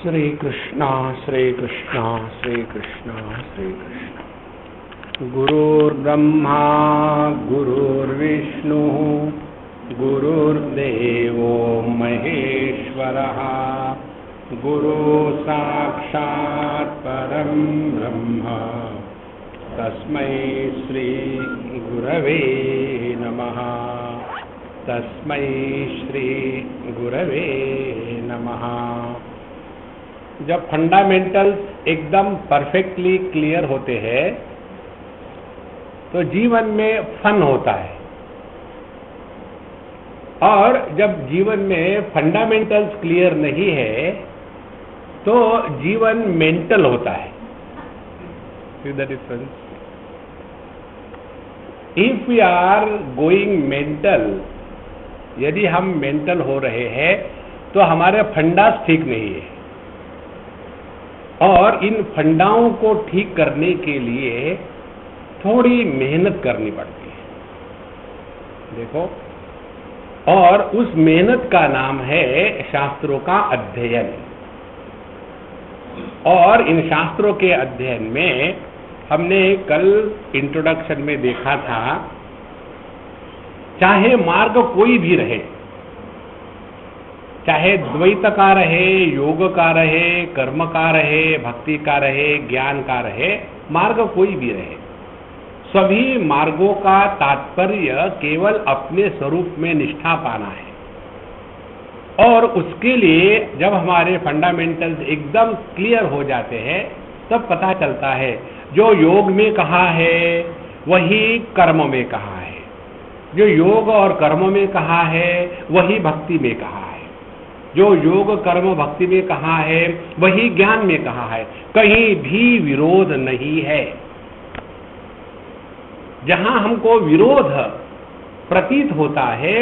श्री कृष्णा श्री कृष्णा श्री कृष्णा श्री कृष्णा। गुरुर्ब्रह्मा गुरुर्विष्णु गुरुर्देवो महेश्वरः गुरु साक्षात् परं ब्रह्म तस्मै श्री गुरवे नमः। तस्मै श्री गुरवे नमः। जब फंडामेंटल्स एकदम परफेक्टली क्लियर होते हैं तो जीवन में फन होता है, और जब जीवन में फंडामेंटल्स क्लियर नहीं है तो जीवन मेंटल होता है। See the difference? If we are going mental, यदि हम मेंटल हो रहे हैं तो हमारे फंडास ठीक नहीं है, और इन फंडाओं को ठीक करने के लिए थोड़ी मेहनत करनी पड़ती है। देखो, और उस मेहनत का नाम है शास्त्रों का अध्ययन। और इन शास्त्रों के अध्ययन में हमने कल इंट्रोडक्शन में देखा था, चाहे मार्ग कोई भी रहे, चाहे द्वैत का रहे, योग का रहे, कर्म का रहे, भक्ति का रहे, ज्ञान का रहे, मार्ग कोई भी रहे, सभी मार्गों का तात्पर्य केवल अपने स्वरूप में निष्ठा पाना है। और उसके लिए जब हमारे फंडामेंटल्स एकदम क्लियर हो जाते हैं तब पता चलता है जो योग में कहा है वही कर्म में कहा है, जो योग और कर्म में कहा है वही भक्ति में कहा है, जो योग कर्म भक्ति में कहा है वही ज्ञान में कहा है। कहीं भी विरोध नहीं है। जहां हमको विरोध प्रतीत होता है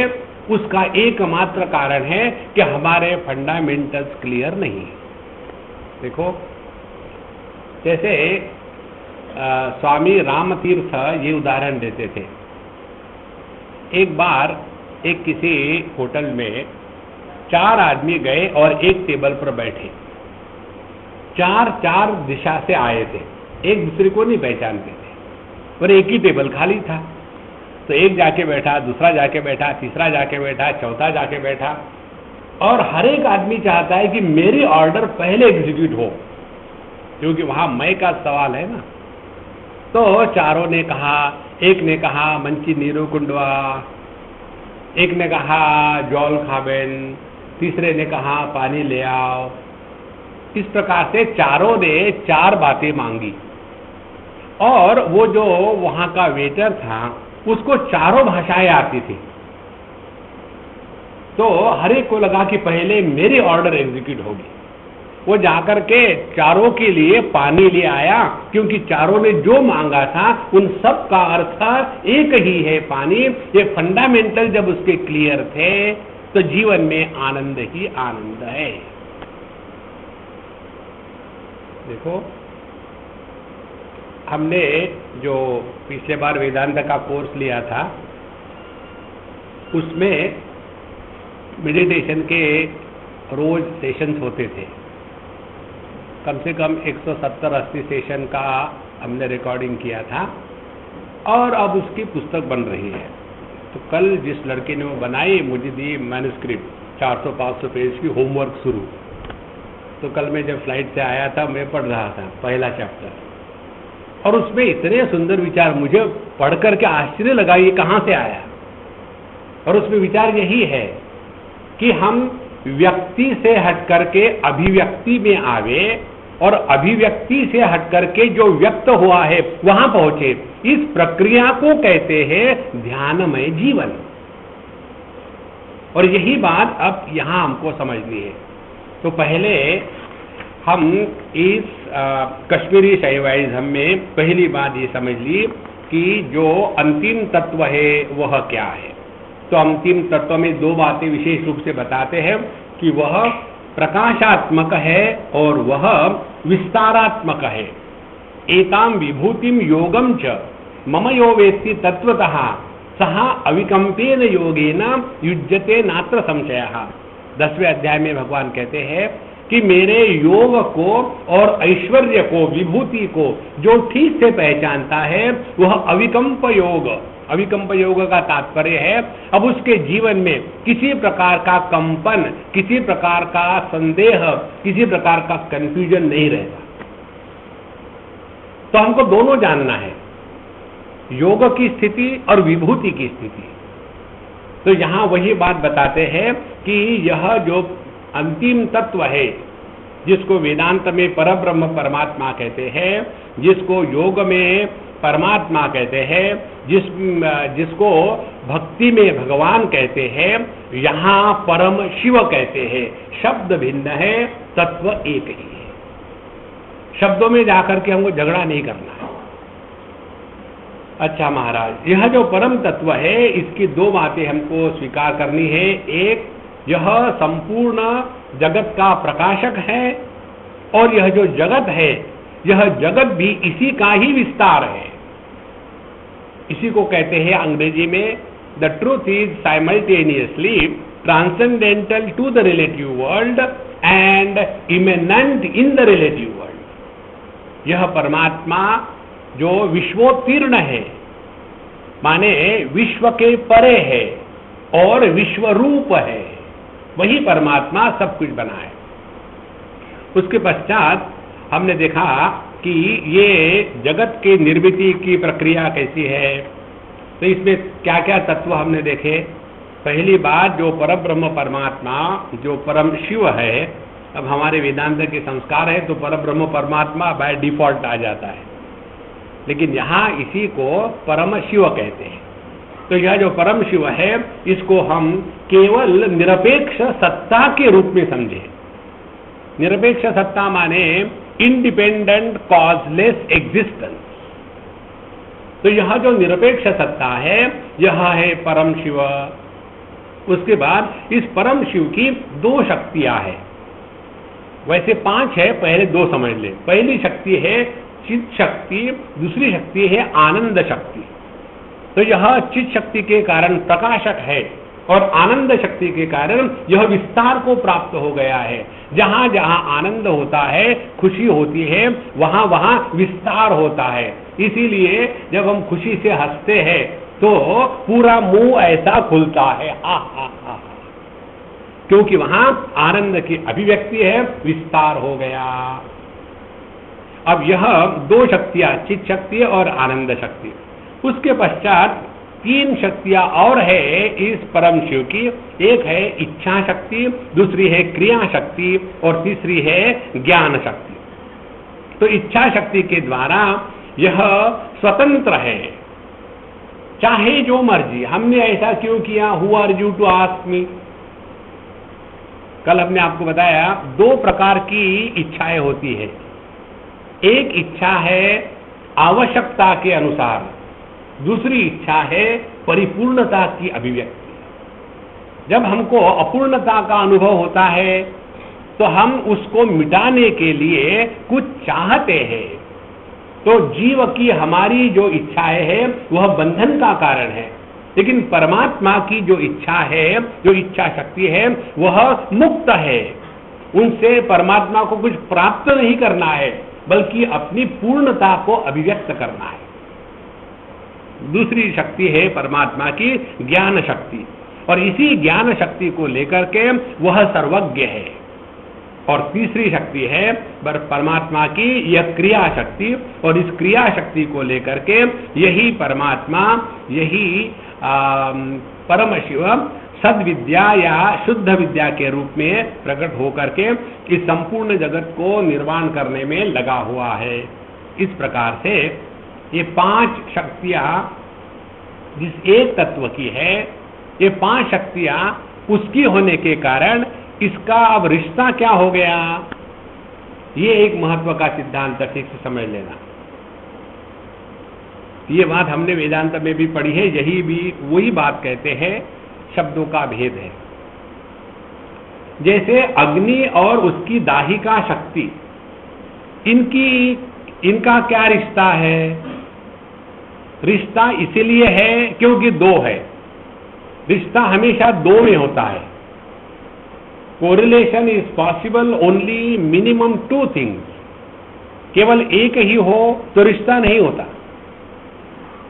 उसका एकमात्र कारण है कि हमारे फंडामेंटल्स क्लियर नहीं। देखो, जैसे स्वामी रामतीर्थ ये उदाहरण देते थे। एक बार एक किसी होटल में 4 आदमी गए और एक टेबल पर बैठे। 4 दिशा से आए थे, एक दूसरे को नहीं पहचानते थे, और एक ही टेबल खाली था। तो एक जाके बैठा, दूसरा जाके बैठा, तीसरा जाके बैठा, चौथा जाके बैठा, और हर एक आदमी चाहता है कि मेरी ऑर्डर पहले एग्जीक्यूट हो, क्योंकि वहां मैं का सवाल है ना। तो चारों ने कहा, एक ने कहा मंची नीरू कुंडवा, एक ने कहा जौल खाबेन, तीसरे ने कहा पानी ले आओ। इस प्रकार से चारों ने 4 बातें मांगी, और वो जो वहां का वेटर था उसको चारों भाषाएं आती थी। तो हर एक को लगा कि पहले मेरी ऑर्डर एग्जीक्यूट होगी। वो जाकर के चारों के लिए पानी ले आया, क्योंकि चारों ने जो मांगा था उन सब का अर्थ एक ही है, पानी। ये फंडामेंटल जब उसके क्लियर थे तो जीवन में आनंद ही आनंद है। देखो, हमने जो पिछले बार वेदांत का कोर्स लिया था उसमें मेडिटेशन के रोज सेशंस होते थे। कम से कम 170-80 सेशन का हमने रिकॉर्डिंग किया था, और अब उसकी पुस्तक बन रही है। तो कल जिस लड़के ने वो बनाई, मुझे दी मैन्युस्क्रिप्ट 400-500 पेज की, होमवर्क शुरू। तो कल मैं जब फ्लाइट से आया था मैं पढ़ रहा था पहला चैप्टर, और उसमें इतने सुंदर विचार, मुझे पढ़ करके आश्चर्य लगा ये कहाँ से आया। और उसमें विचार यही है कि हम व्यक्ति से हट करके अभिव्यक्ति में आवे, और अभिव्यक्ति से हट करके जो व्यक्त हुआ है वहां पहुंचे। इस प्रक्रिया को कहते हैं ध्यानमय जीवन। और यही बात अब यहां हमको समझनी है। तो पहले हम इस कश्मीरी शैवाइज्म में पहली बात ये समझ ली कि जो अंतिम तत्व है वह क्या है। तो अंतिम तत्व में 2 बातें विशेष रूप से बताते हैं कि वह प्रकाशात्मक है और वह विस्तारात्मक है। एताम विभूतिम योगम च मम यो वेत्ति तत्वतः सह अविकंपेन योगेन युज्यते नात्र संशयः। 10वें अध्याय में भगवान कहते हैं कि मेरे योग को और ऐश्वर्य को, विभूति को जो ठीक से पहचानता है वह अविकंप योग। अविकंप योग का तात्पर्य है अब उसके जीवन में किसी प्रकार का कंपन, किसी प्रकार का संदेह, किसी प्रकार का कंफ्यूजन नहीं रहता। तो हमको दोनों जानना है, योग की स्थिति और विभूति की स्थिति। तो यहां वही बात बताते हैं कि यह जो अंतिम तत्व है जिसको वेदांत में परब्रह्म परमात्मा कहते हैं, जिसको योग में परमात्मा कहते हैं, जिसको भक्ति में भगवान कहते हैं, यहाँ परम शिव कहते हैं। शब्द भिन्न है, तत्व एक ही है। शब्दों में जाकर के हमको झगड़ा नहीं करना है। अच्छा महाराज, यह जो परम तत्व है इसकी दो बातें हमको स्वीकार करनी है। एक, यह संपूर्ण जगत का प्रकाशक है, और यह जो जगत है यह जगत भी इसी का ही विस्तार है। इसी को कहते हैं अंग्रेजी में the truth is simultaneously transcendental to the relative world and immanent in the relative world. यह परमात्मा जो विश्वोत्तीर्ण है, माने विश्व के परे है और विश्व रूप है, वही परमात्मा सब कुछ बना है। उसके पश्चात हमने देखा कि ये जगत के निर्मिति की प्रक्रिया कैसी है। तो इसमें क्या क्या तत्व हमने देखे। पहली बात, जो परब्रह्म परमात्मा, जो परम शिव है, अब हमारे वेदांत के संस्कार है तो परब्रह्म परमात्मा बाय डिफॉल्ट आ जाता है, लेकिन यहाँ इसी को परम शिव कहते हैं। तो यह जो परम शिव है इसको हम केवल निरपेक्ष सत्ता के रूप में समझें। निरपेक्ष सत्ता माने इंडिपेंडेंट कॉजलेस एग्जिस्टेंस। तो यह जो निरपेक्ष सत्ता है यह है परम शिव। उसके बाद इस परम शिव की दो शक्तियां हैं, वैसे पांच है, पहले दो समझ ले। पहली शक्ति है चित शक्ति, दूसरी शक्ति है आनंद शक्ति। तो यह चित शक्ति के कारण प्रकाशक है और आनंद शक्ति के कारण यह विस्तार को प्राप्त हो गया है। जहां जहां आनंद होता है, खुशी होती है, वहां वहां विस्तार होता है। इसीलिए जब हम खुशी से हंसते हैं तो पूरा मुंह ऐसा खुलता है, हा हा हा, क्योंकि वहां आनंद की अभिव्यक्ति है, विस्तार हो गया। अब यह दो शक्तियां, चित शक्ति और आनंद शक्ति। उसके पश्चात तीन शक्तियां और है इस परम शिव की। एक है इच्छा शक्ति, दूसरी है क्रिया शक्ति और तीसरी है ज्ञान शक्ति। तो इच्छा शक्ति के द्वारा यह स्वतंत्र है, चाहे जो मर्जी। हमने ऐसा क्यों किया, who are you to ask me. कल हमने आपको बताया दो प्रकार की इच्छाएं होती है। एक इच्छा है आवश्यकता के अनुसार, दूसरी इच्छा है परिपूर्णता की अभिव्यक्ति। जब हमको अपूर्णता का अनुभव होता है तो हम उसको मिटाने के लिए कुछ चाहते हैं। तो जीव की हमारी जो इच्छाएं है वह बंधन का कारण है, लेकिन परमात्मा की जो इच्छा है, जो इच्छा शक्ति है, वह मुक्त है। उनसे परमात्मा को कुछ प्राप्त नहीं करना है, बल्कि अपनी पूर्णता को अभिव्यक्त करना है। दूसरी शक्ति है परमात्मा की ज्ञान शक्ति, और इसी ज्ञान शक्ति को लेकर के वह सर्वज्ञ है। और तीसरी शक्ति है परमात्मा की यह क्रिया शक्ति, और इस क्रिया शक्ति को लेकर के यही परमात्मा, यही परम शिव सद्विद्या या शुद्ध विद्या के रूप में प्रकट होकर के इस संपूर्ण जगत को निर्माण करने में लगा हुआ है। इस प्रकार से ये पांच शक्तियां जिस एक तत्व की है, ये पांच शक्तियां उसकी होने के कारण इसका अब रिश्ता क्या हो गया, ये एक महत्व का सिद्धांत ठीक से समझ लेना। ये बात हमने वेदांत में भी पढ़ी है, यही भी वही बात कहते हैं, शब्दों का भेद है। जैसे अग्नि और उसकी दाहिका शक्ति, इनका क्या रिश्ता है? रिश्ता इसीलिए है क्योंकि दो है। रिश्ता हमेशा दो में होता है। Correlation is possible only minimum 2 things. केवल एक ही हो तो रिश्ता नहीं होता।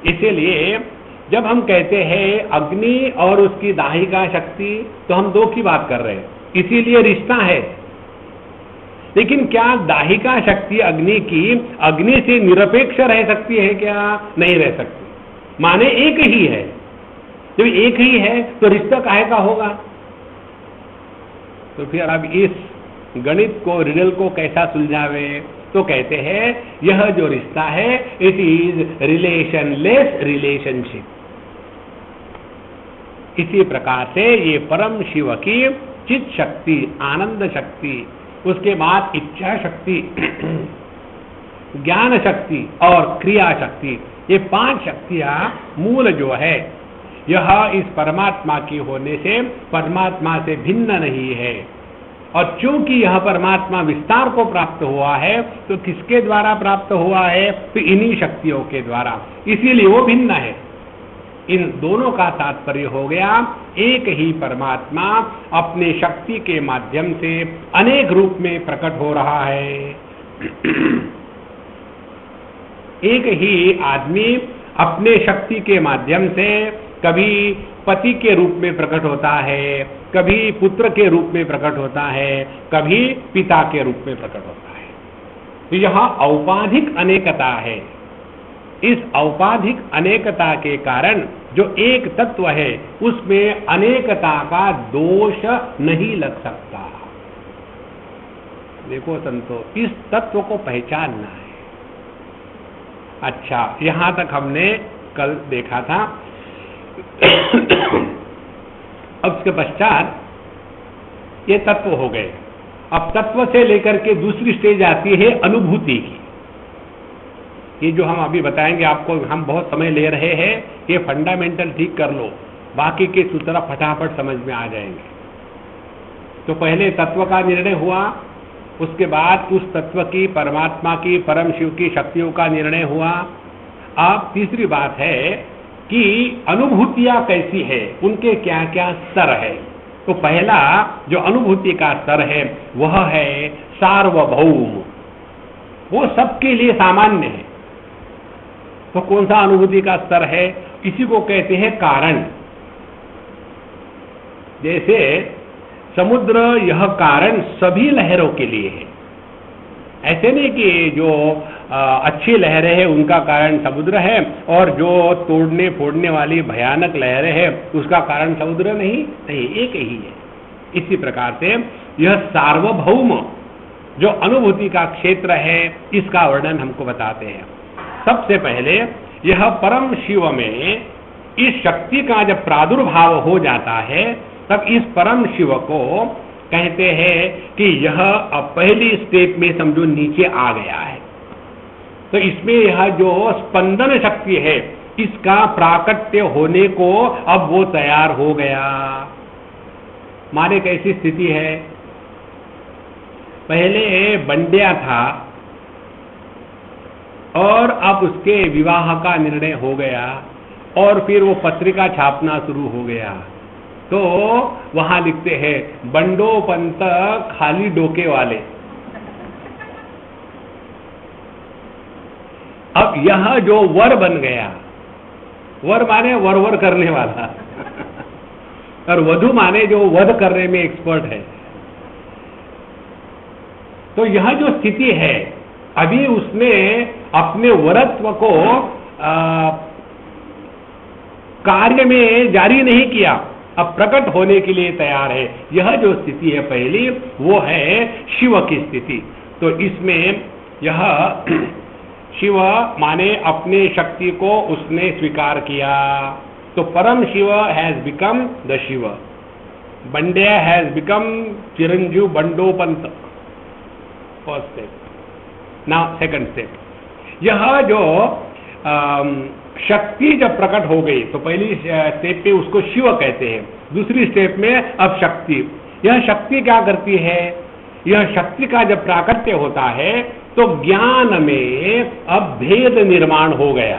इसीलिए जब हम कहते हैं अग्नि और उसकी दाहिका शक्ति, तो हम 2 की बात कर रहे हैं, इसीलिए रिश्ता है। लेकिन क्या दाहिका शक्ति अग्नि की अग्नि से निरपेक्ष रह सकती है क्या? नहीं रह सकती। माने एक ही है। जब एक ही है तो रिश्ता काहे का होगा? तो फिर अब इस गणित को, रिडल को कैसा सुलझावे? तो कहते हैं यह जो रिश्ता है इट इज रिलेशनलेस रिलेशनशिप। इसी प्रकार से ये परम शिव की चित शक्ति, आनंद शक्ति, उसके बाद इच्छा शक्ति, ज्ञान शक्ति और क्रिया शक्ति, ये 5 शक्तियां मूल जो है यह इस परमात्मा की होने से परमात्मा से भिन्न नहीं है। और चूंकि यह परमात्मा विस्तार को प्राप्त हुआ है तो किसके द्वारा प्राप्त हुआ है? तो इन्हीं शक्तियों के द्वारा, इसीलिए वो भिन्न है। इन दोनों का तात्पर्य हो गया एक ही परमात्मा अपने शक्ति के माध्यम से अनेक रूप में प्रकट हो रहा है। एक ही आदमी अपने शक्ति के माध्यम से कभी पति के रूप में प्रकट होता है, कभी पुत्र के रूप में प्रकट होता है, कभी पिता के रूप में प्रकट होता है। तो यह औपाधिक अनेकता है। इस औपाधिक अनेकता के कारण जो एक तत्व है उसमें अनेकता का दोष नहीं लग सकता। देखो संतो, इस तत्व को पहचानना है। अच्छा, यहां तक हमने कल देखा था। अब उसके पश्चात ये तत्व हो गए। अब तत्व से लेकर के दूसरी स्टेज आती है अनुभूति की। ये जो हम अभी बताएंगे आपको, हम बहुत समय ले रहे हैं, ये फंडामेंटल ठीक कर लो, बाकी के सूत्र फटाफट समझ में आ जाएंगे। तो पहले तत्व का निर्णय हुआ, उसके बाद उस तत्व की, परमात्मा की, परम शिव की शक्तियों का निर्णय हुआ। अब तीसरी बात है कि अनुभूतियां कैसी है, उनके क्या क्या स्तर है। तो पहला जो अनुभूति का स्तर है वह है सार्वभौम, वो सबके लिए सामान्य है। तो कौन सा अनुभूति का स्तर है? इसी को कहते हैं कारण। जैसे समुद्र, यह कारण सभी लहरों के लिए है। ऐसे नहीं कि जो अच्छी लहरें हैं उनका कारण समुद्र है और जो तोड़ने फोड़ने वाली भयानक लहरें हैं उसका कारण समुद्र नहीं, एक ही है। इसी प्रकार से यह सार्वभौम जो अनुभूति का क्षेत्र है, इसका वर्णन हमको बताते हैं। सबसे पहले यह परम शिव में इस शक्ति का जब प्रादुर्भाव हो जाता है तब इस परम शिव को कहते हैं कि यह अब पहली स्टेप में समझो नीचे आ गया है। तो इसमें यह जो स्पंदन शक्ति है इसका प्राकट्य होने को अब वो तैयार हो गया। माने कैसी स्थिति है? पहले बंड्या था और अब उसके विवाह का निर्णय हो गया और फिर वो पत्रिका छापना शुरू हो गया। तो वहां लिखते हैं बंडो पंत खाली डोके वाले। अब यह जो वर बन गया, वर माने वर करने वाला और वधु माने जो वध करने में एक्सपर्ट है। तो यह जो स्थिति है, अभी उसने अपने वरत्व को कार्य में जारी नहीं किया, अब प्रकट होने के लिए तैयार है। यह जो स्थिति है पहली, वो है शिव की स्थिति। तो इसमें यह शिव माने अपने शक्ति को उसने स्वीकार किया। तो Param Shiv has become the Shiv, Bandya has become Chiranjeev Bandopant. First step. Now second step, यह जो शक्ति जब प्रकट हो गई तो पहली स्टेप पे उसको शिव कहते हैं, दूसरी स्टेप में अब शक्ति। यह शक्ति क्या करती है? यह शक्ति का जब प्राकट्य होता है तो ज्ञान में अब भेद निर्माण हो गया।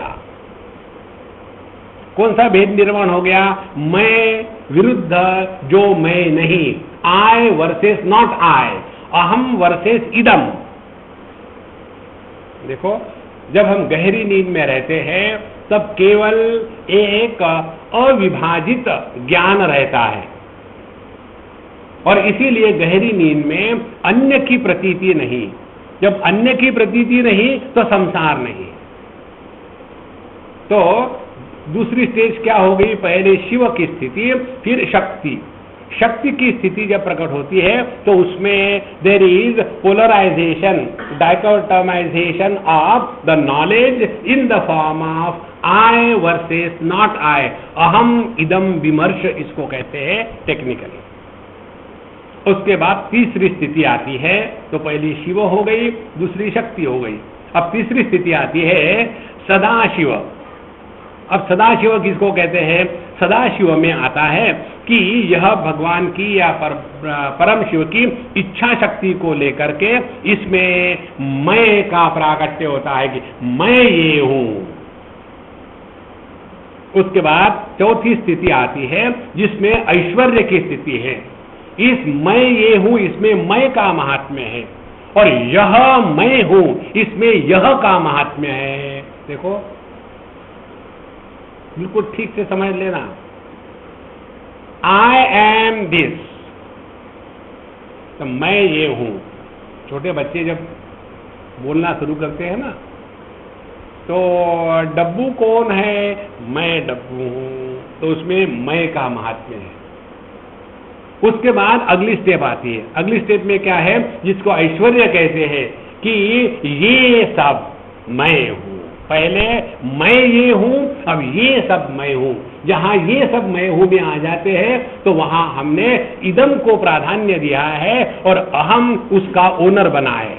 कौन सा भेद निर्माण हो गया? मैं विरुद्ध जो मैं नहीं, आई वर्सेस नॉट आई, अहम वर्सेस इदम। देखो, जब हम गहरी नींद में रहते हैं तब केवल एक अविभाजित ज्ञान रहता है, और इसीलिए गहरी नींद में अन्य की प्रतीति नहीं। जब अन्य की प्रतीति नहीं तो संसार नहीं। तो दूसरी स्टेज क्या हो गई? पहले शिव की स्थिति, फिर शक्ति। शक्ति की स्थिति जब प्रकट होती है तो उसमें there is polarisation, dichotomisation of the knowledge in the form of I versus not I, अहम इदम विमर्श, इसको कहते हैं टेक्निकली। उसके बाद तीसरी स्थिति आती है, तो पहली शिव हो गई, दूसरी शक्ति हो गई। अब तीसरी स्थिति आती है सदाशिव। अब सदाशिव किसको कहते हैं? सदाशिव में आता है कि यह भगवान की या परम शिव की इच्छा शक्ति को लेकर के इसमें मैं का प्राकट्य होता है कि मैं ये हूं। उसके बाद चौथी स्थिति आती है जिसमें ऐश्वर्य की स्थिति है। इस मैं ये हूं, इसमें मैं का महात्म्य है, और यह मैं हूं, इसमें यह का महात्म्य है। देखो, बिल्कुल ठीक से समझ लेना। आई एम दिस, तो मैं ये हूं। छोटे बच्चे जब बोलना शुरू करते हैं ना, तो डब्बू कौन है? मैं डब्बू हूं, तो उसमें मैं का महात्म्य है। उसके बाद अगली स्टेप आती है। अगली स्टेप में क्या है, जिसको ऐश्वर्य कहते हैं कि ये सब मैं हूं। पहले मैं ये हूं, अब ये सब मैं हूं। जहां ये सब मैं हूं में आ जाते हैं तो वहां हमने इदम को प्राधान्य दिया है और अहम उसका ओनर बना है।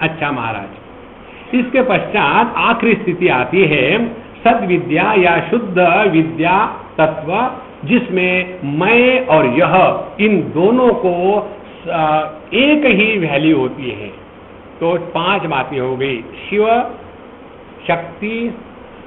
अच्छा महाराज, इसके पश्चात आखिरी स्थिति आती है सद्विद्या या शुद्ध विद्या तत्व, जिसमें मैं और यह इन दोनों को एक ही वैल्यू होती है। तो 5 बातें हो गई, शिव, शक्ति,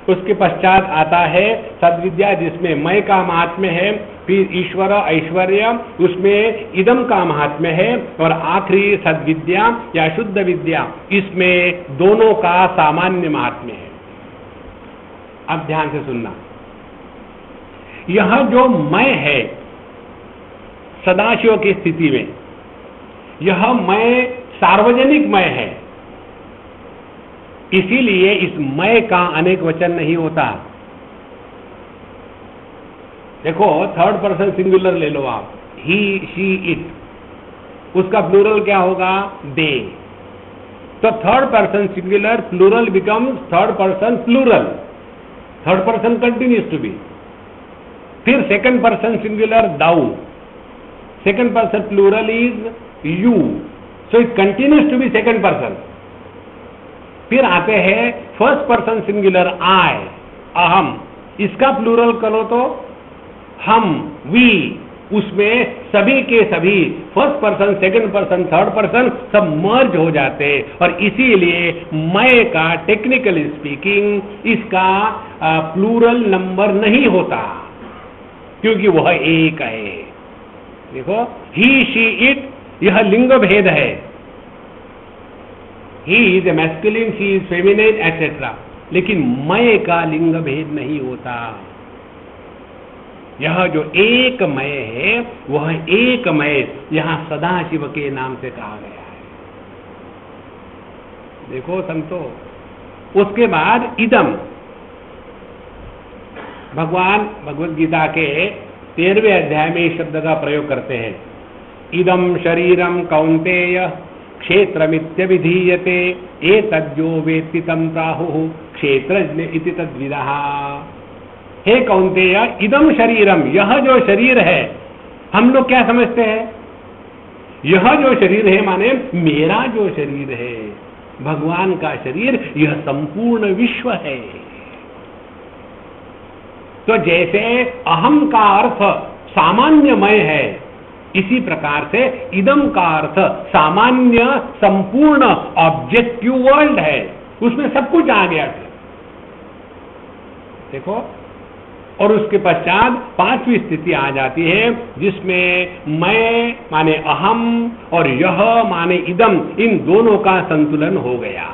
उसके पश्चात आता है सद्विद्या जिसमें मैं का महात्म्य है, फिर ईश्वर ऐश्वर्य उसमें इदम का महात्म्य है, और आखिरी सद्विद्या या शुद्ध विद्या, इसमें दोनों का सामान्य महात्म्य है। अब ध्यान से सुनना, यह जो मैं है सदाशिव की स्थिति में, यह मैं सार्वजनिक मैं है, इसीलिए इस मैं का अनेक वचन नहीं होता। देखो, थर्ड पर्सन सिंगुलर ले लो आप, ही, शी, इट, उसका प्लूरल क्या होगा? दे। तो third person singular plural becomes third person plural, third person continues to be. फिर second person singular thou, second person plural is you, so it continues to be second person. फिर आते हैं first person singular आई, अहम, इसका plural करो तो हम, we, उसमें सभी के सभी first person second person third person सब मर्ज हो जाते हैं, और इसीलिए मैं का टेक्निकली स्पीकिंग इसका प्लूरल नंबर नहीं होता, क्योंकि वह एक है। देखो, ही, शी, इट, यह लिंग भेद है। He is a masculine, she is feminine etcetera, लेकिन मैं का लिंग भेद नहीं होता। यह जो एक मैं है वह एक मैं यहां सदाशिव के नाम से कहा गया है। देखो संतो, उसके बाद इदम, भगवान भगवद गीता के 13वें अध्याय में इस शब्द का प्रयोग करते हैं। इदम शरीरम कौन्तेय क्षेत्रमित्यभिधीयते एतद्यो वेत्ति तं प्राहुः क्षेत्रज्ञ इति तद्विदः। हे कौन्तेय, इदम शरीरम, यह जो शरीर है, हम लोग क्या समझते हैं? यह जो शरीर है माने मेरा जो शरीर है, भगवान का शरीर, यह संपूर्ण विश्व है। तो जैसे अहम का अर्थ सामान्यमय है, इसी प्रकार से इदम का अर्थ सामान्य संपूर्ण ऑब्जेक्टिव वर्ल्ड है, उसमें सब कुछ आ गया। देखो, और उसके पश्चात पांचवी स्थिति आ जाती है जिसमें मैं माने अहम और यह माने इदम, इन दोनों का संतुलन हो गया।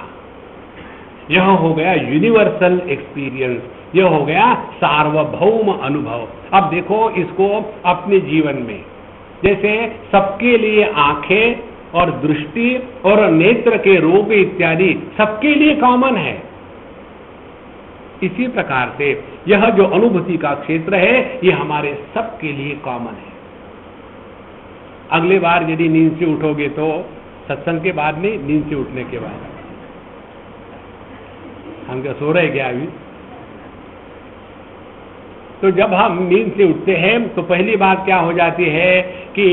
यह हो गया यूनिवर्सल एक्सपीरियंस, यह हो गया सार्वभौम अनुभव। अब देखो इसको अपने जीवन में, जैसे सबके लिए आंखें और दृष्टि और नेत्र के रोग इत्यादि सबके लिए कॉमन है, इसी प्रकार से यह जो अनुभूति का क्षेत्र है ये हमारे सबके लिए कॉमन है। अगले बार यदि नींद से उठोगे तो सत्संग के बाद नहीं, नींद से उठने के बाद। हम क्या सो रहे क्या अभी? तो जब हम नींद से उठते हैं तो पहली बात क्या हो जाती है कि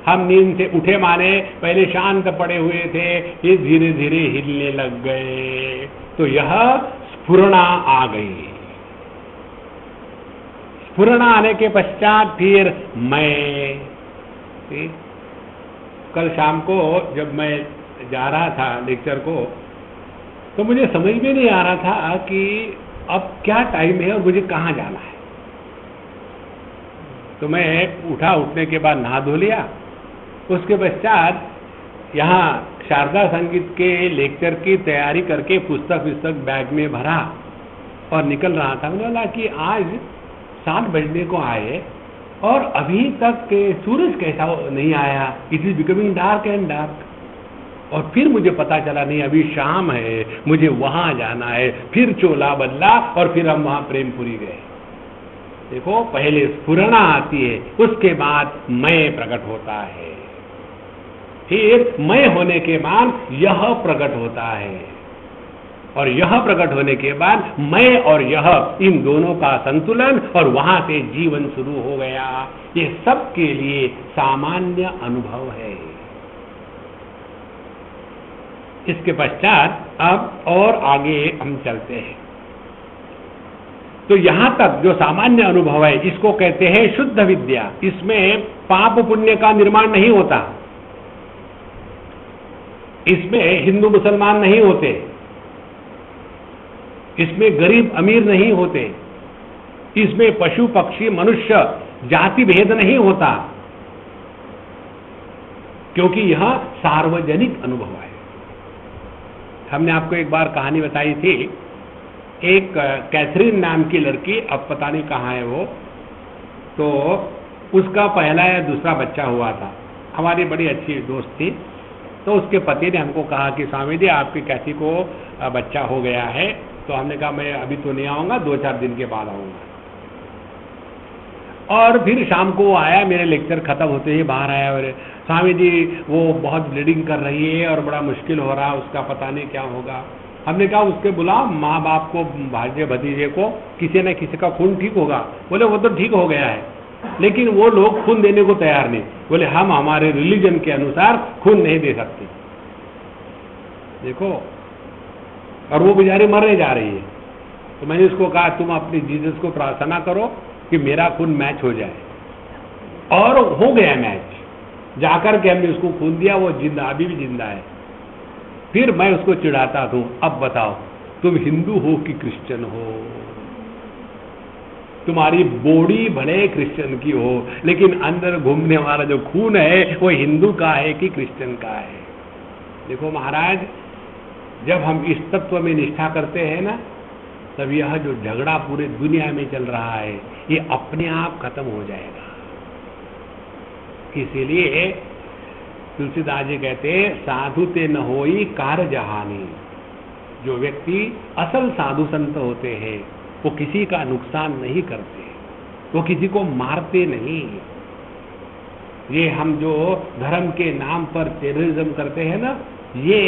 हम नींद से उठे माने पहले शांत पड़े हुए थे, ये धीरे धीरे हिलने लग गए, तो यह स्फुरणा आ गई। स्फुरणा आने के पश्चात फिर मैं, कल शाम को जब मैं जा रहा था लेक्चर को तो मुझे समझ में नहीं आ रहा था कि अब क्या टाइम है और मुझे कहाँ जाना है। तो मैं उठा, उठने के बाद नहा धो लिया, उसके पश्चात यहाँ शारदा संगीत के लेक्चर की तैयारी करके पुस्तक बैग में भरा और निकल रहा था। मैंने बोला कि आज 7 बजने को आए और अभी तक सूरज कैसा नहीं आया, it is becoming dark and dark. और फिर मुझे पता चला नहीं अभी शाम है, मुझे वहां जाना है। फिर चोला बदला और फिर हम वहां प्रेमपुरी गए। देखो पहले स्फुरणा आती है, उसके बाद मैं प्रकट होता है, फिर मैं होने के बाद यह प्रकट होता है, और यह प्रकट होने के बाद मैं और यह, इन दोनों का संतुलन, और वहां से जीवन शुरू हो गया। ये सबके लिए सामान्य अनुभव है। इसके पश्चात अब और आगे हम चलते हैं। तो यहां तक जो सामान्य अनुभव है इसको कहते हैं शुद्ध विद्या। इसमें पाप पुण्य का निर्माण नहीं होता, इसमें हिंदू मुसलमान नहीं होते, इसमें गरीब अमीर नहीं होते, इसमें पशु पक्षी मनुष्य जाति भेद नहीं होता, क्योंकि यह सार्वजनिक अनुभव है। हमने आपको एक बार कहानी बताई थी, एक कैथरीन नाम की लड़की, अब पता नहीं कहाँ है वो, तो उसका पहला या दूसरा बच्चा हुआ था। हमारी बड़ी अच्छी दोस्त थी। तो उसके पति ने हमको कहा कि स्वामी जी आपकी कैथी को बच्चा हो गया है। तो हमने कहा मैं अभी तो नहीं आऊँगा, 2-4 दिन के बाद आऊँगा। और फिर शाम को वो आया, मेरे लेक्चर खत्म होते ही बाहर आया और स्वामी जी वो बहुत ब्लीडिंग कर रही है और बड़ा मुश्किल हो रहा है, उसका पता नहीं क्या होगा। हमने कहा उसके बुलाओ माँ बाप को, भांजे भतीजे को, किसी न किसी का खून ठीक होगा। बोले वो तो ठीक हो गया है, लेकिन वो लोग खून देने को तैयार नहीं। बोले हम हमारे रिलीजन के अनुसार खून नहीं दे सकते। देखो, और वो बेचारी मरने जा रही है। तो मैंने उसको कहा तुम अपनी जीसस को प्रार्थना करो कि मेरा खून मैच हो जाए। और हो गया मैच। जाकर के हमने उसको खून दिया, वो जिंदा, अभी भी जिंदा है। फिर मैं उसको चिढ़ाता हूं, अब बताओ तुम हिंदू हो कि क्रिश्चियन हो? तुम्हारी बॉडी भले क्रिश्चियन की हो, लेकिन अंदर घूमने वाला जो खून है वो हिंदू का है कि क्रिश्चियन का है? देखो महाराज, जब हम इस तत्व में निष्ठा करते हैं ना, तब यह जो झगड़ा पूरे दुनिया में चल रहा है ये अपने आप खत्म हो जाएगा। इसीलिए तुलसीदास जी कहते हैं साधु ते न होई कार जहानी। जो व्यक्ति असल साधु संत होते हैं वो किसी का नुकसान नहीं करते, वो किसी को मारते नहीं। ये हम जो धर्म के नाम पर टेररिज्म करते हैं ना, ये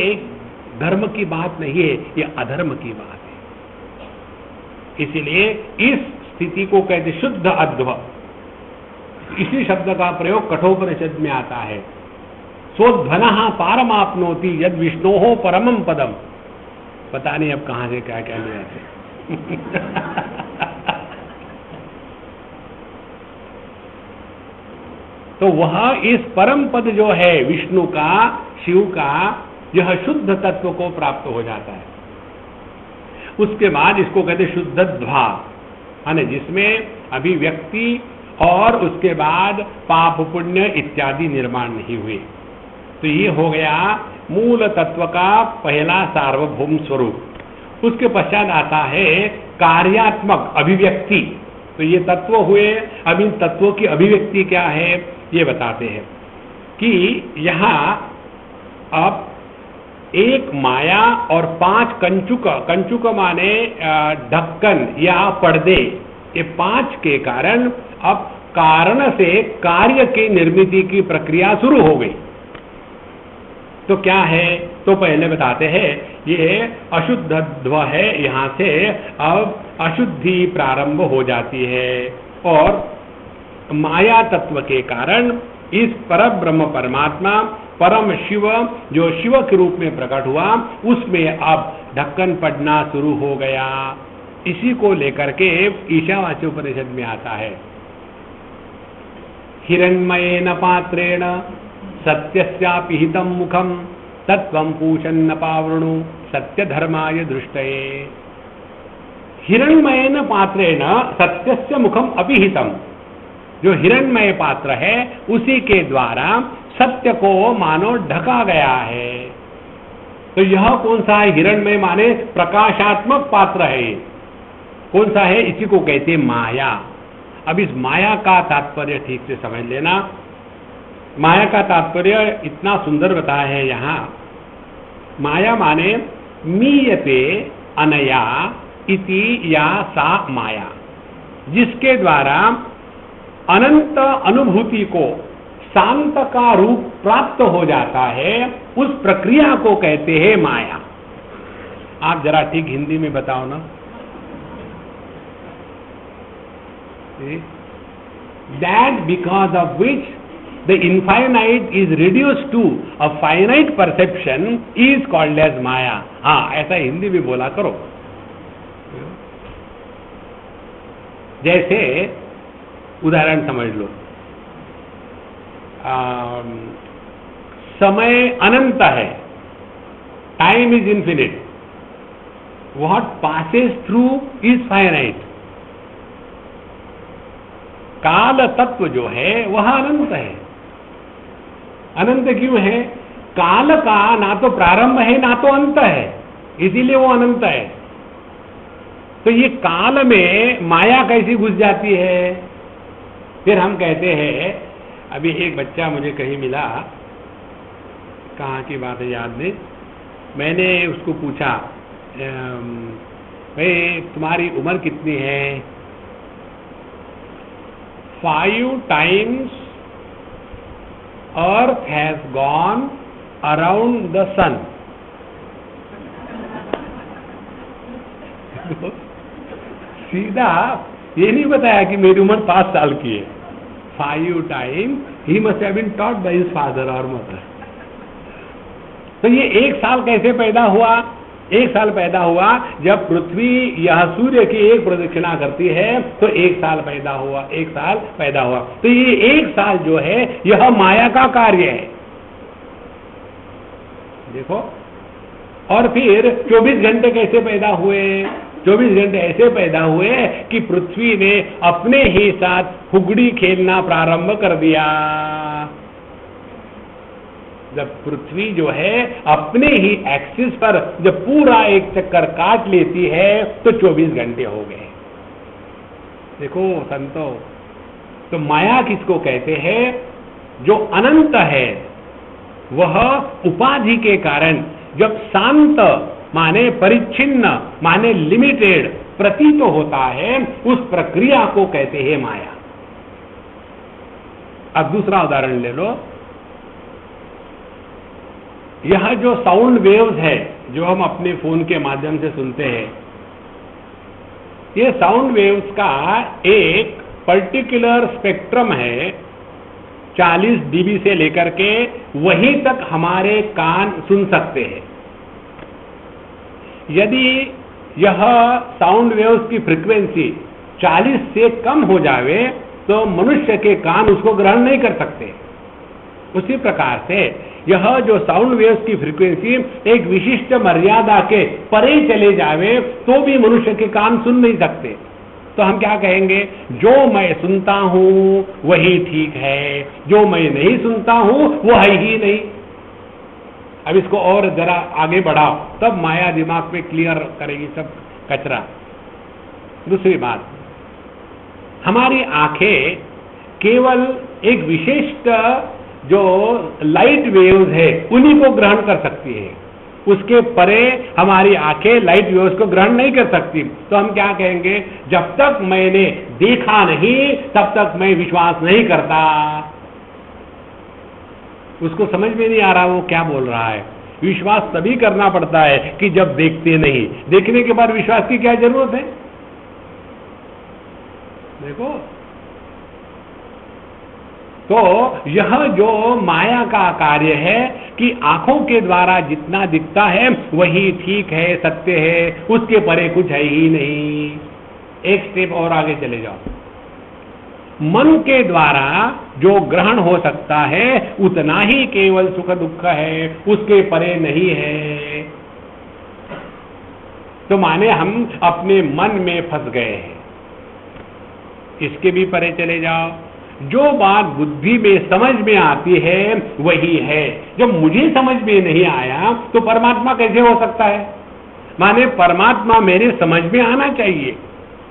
धर्म की बात नहीं है, ये अधर्म की बात है। इसीलिए इस स्थिति को कहते शुद्ध अध्व। इसी शब्द का प्रयोग कठोपनिषद में आता है। स्वध्वनः पारमाप्नोति यद विष्णोः परमं पदम। पता नहीं अब कहां से क्या क्या ले आते। तो वह इस परम पद जो है विष्णु का, शिव का, यह शुद्ध तत्व को प्राप्त हो जाता है। उसके बाद इसको कहते शुद्ध ध्वा। है ना, जिसमें अभिव्यक्ति और उसके बाद पाप पुण्य इत्यादि निर्माण नहीं हुए। तो ये हो गया मूल तत्व का पहला सार्वभौम स्वरूप। उसके पश्चात आता है कार्यात्मक अभिव्यक्ति। तो ये तत्व हुए, अब इन तत्वों की अभिव्यक्ति क्या है ये बताते हैं कि यहाँ अब एक माया और 5 कंचुक, कंचुक माने ढक्कन या पर्दे, ये 5 के कारण अब कारण से कार्य की निर्मिति की प्रक्रिया शुरू हो गई। तो क्या है, तो पहले बताते हैं ये अशुद्धत्व है, यहाँ से अब अशुद्धि प्रारंभ हो जाती है और माया तत्व के कारण इस परब्रह्म परमात्मा परम शिव जो शिव के रूप में प्रकट हुआ उसमें अब ढक्कन पड़ना शुरू हो गया। इसी को लेकर के ईशावास्य उपनिषद में आता है, हिरण्मयेन पात्रेण सत्यस्यापि हितं मुखं तत्वं पूषन्न पावृणु सत्य धर्माय दृष्टये। हिरण्मयेन पात्रेण सत्यस्य मुखम अपि हितं, जो हिरण्मय पात्र है उसी के द्वारा सत्य को मानो ढका गया है। तो यह कौन सा है? हिरण्मय माने प्रकाशात्मक पात्र है। कौन सा है? इसी को कहते हैं माया। अब इस माया का तात्पर्य ठीक से समझ लेना। माया का तात्पर्य इतना सुंदर बताया है यहाँ। माया माने मीयते अनया इति या सा माया, जिसके द्वारा अनंत अनुभूति को शांत का रूप प्राप्त हो जाता है, उस प्रक्रिया को कहते हैं माया। आप जरा ठीक हिंदी में बताओ ना। That because of which the infinite is reduced to a finite perception is called as Maya. हाँ, ऐसा हिंदी में बोला करो। जैसे उदाहरण समझ लो, समय अनंत है, time is infinite, what passes through is finite. काल तत्व जो है वह अनंत है। अनंत क्यों है? काल का ना तो प्रारंभ है ना तो अंत है, इसीलिए वो अनंत है। तो ये काल में माया कैसी घुस जाती है? फिर हम कहते हैं, अभी एक बच्चा मुझे कहीं मिला, कहाँ की बात है याद नहीं, मैंने उसको पूछा भाई तुम्हारी उम्र कितनी है? 5 times Earth has gone around the sun. सीधा ये नहीं बताया कि मेरी उम्र 5 साल की है। 5 times he must have been taught by his father or mother. तो ये 1 साल कैसे पैदा हुआ? 1 साल पैदा हुआ जब पृथ्वी यह सूर्य की एक प्रदक्षिणा करती है, तो 1 साल पैदा हुआ, 1 साल पैदा हुआ। तो ये 1 साल जो है यह माया का कार्य है। देखो, और फिर 24 घंटे कैसे पैदा हुए? 24 घंटे ऐसे पैदा हुए कि पृथ्वी ने अपने ही साथ फुगड़ी खेलना प्रारंभ कर दिया। जब पृथ्वी जो है अपने ही एक्सिस पर जब पूरा एक चक्कर काट लेती है तो 24 घंटे हो गए। देखो संतो, तो माया किसको कहते हैं? जो अनंत है वह उपाधि के कारण जब शांत माने परिच्छिन्न माने लिमिटेड प्रतीत होता है, उस प्रक्रिया को कहते हैं माया। अब दूसरा उदाहरण ले लो। यह जो साउंड वेव्स है जो हम अपने फोन के माध्यम से सुनते हैं, ये साउंड वेव्स का एक पर्टिकुलर स्पेक्ट्रम है, 40 dB से लेकर के वहीं तक हमारे कान सुन सकते हैं। यदि यह साउंड वेव्स की फ्रीक्वेंसी 40 से कम हो जावे तो मनुष्य के कान उसको ग्रहण नहीं कर सकते। उसी प्रकार से यह जो साउंड वेव्स की फ्रीक्वेंसी एक विशिष्ट मर्यादा के परे चले जावे तो भी मनुष्य के कान सुन नहीं सकते। तो हम क्या कहेंगे, जो मैं सुनता हूं वही ठीक है, जो मैं नहीं सुनता हूं वो है ही नहीं। अब इसको और जरा आगे बढ़ाओ, तब माया दिमाग में क्लियर करेगी सब कचरा। दूसरी बात, हमारी आंखें केवल एक विशिष्ट जो लाइट वेव्स है उन्हीं को ग्रहण कर सकती है, उसके परे हमारी आंखें लाइट वेव्स को ग्रहण नहीं कर सकती। तो हम क्या कहेंगे, जब तक मैंने देखा नहीं तब तक मैं विश्वास नहीं करता। उसको समझ में नहीं आ रहा वो क्या बोल रहा है। विश्वास तभी करना पड़ता है कि जब देखते नहीं, देखने के बाद विश्वास की क्या जरूरत है। देखो, तो यह जो माया का कार्य है कि आंखों के द्वारा जितना दिखता है वही ठीक है, सत्य है, उसके परे कुछ है ही नहीं। एक स्टेप और आगे चले जाओ, मन के द्वारा जो ग्रहण हो सकता है उतना ही केवल सुख दुख है, उसके परे नहीं है। तो माने हम अपने मन में फंस गए हैं। इसके भी परे चले जाओ, जो बात बुद्धि में समझ में आती है वही है। जब मुझे समझ में नहीं आया तो परमात्मा कैसे हो सकता है। माने परमात्मा मेरे समझ में आना चाहिए।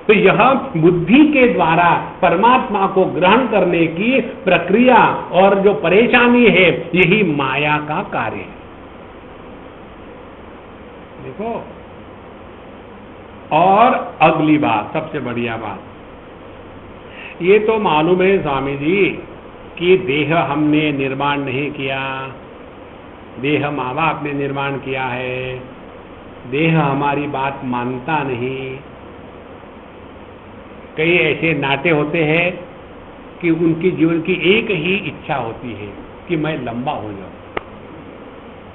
तो यह बुद्धि के द्वारा परमात्मा को ग्रहण करने की प्रक्रिया और जो परेशानी है यही माया का कार्य है। देखो, और अगली बात, सबसे बढ़िया बात, ये तो मालूम है स्वामी जी कि देह हमने निर्माण नहीं किया, देह माँ बाप ने निर्माण किया है, देह हमारी बात मानता नहीं। कई ऐसे नाटे होते हैं कि उनके जीवन की एक ही इच्छा होती है कि मैं लंबा हो जाऊं,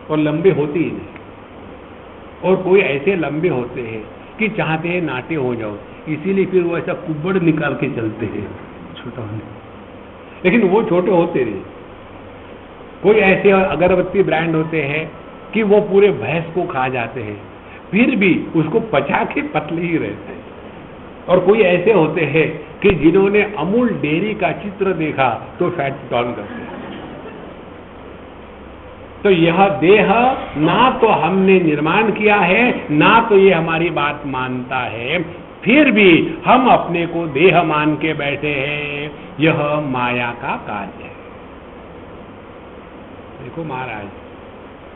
और लंबे होते ही नहीं। और कोई ऐसे लंबे होते हैं कि चाहते हैं नाटे हो जाओ, इसीलिए फिर वो ऐसा कुब्बड़ निकाल के चलते हैं छोटा होने, लेकिन वो छोटे होते नहीं। कोई ऐसे अगरबत्ती ब्रांड होते हैं कि वो पूरे भैंस को खा जाते हैं, फिर भी उसको पचा के पतले ही रहते हैं। और कोई ऐसे होते हैं कि जिन्होंने अमूल डेयरी का चित्र देखा तो फैट डाउन करते हैं। तो यह देह ना तो हमने निर्माण किया है, ना तो ये हमारी बात मानता है, फिर भी हम अपने को देह मान के बैठे हैं। यह माया का कार्य है। देखो महाराज,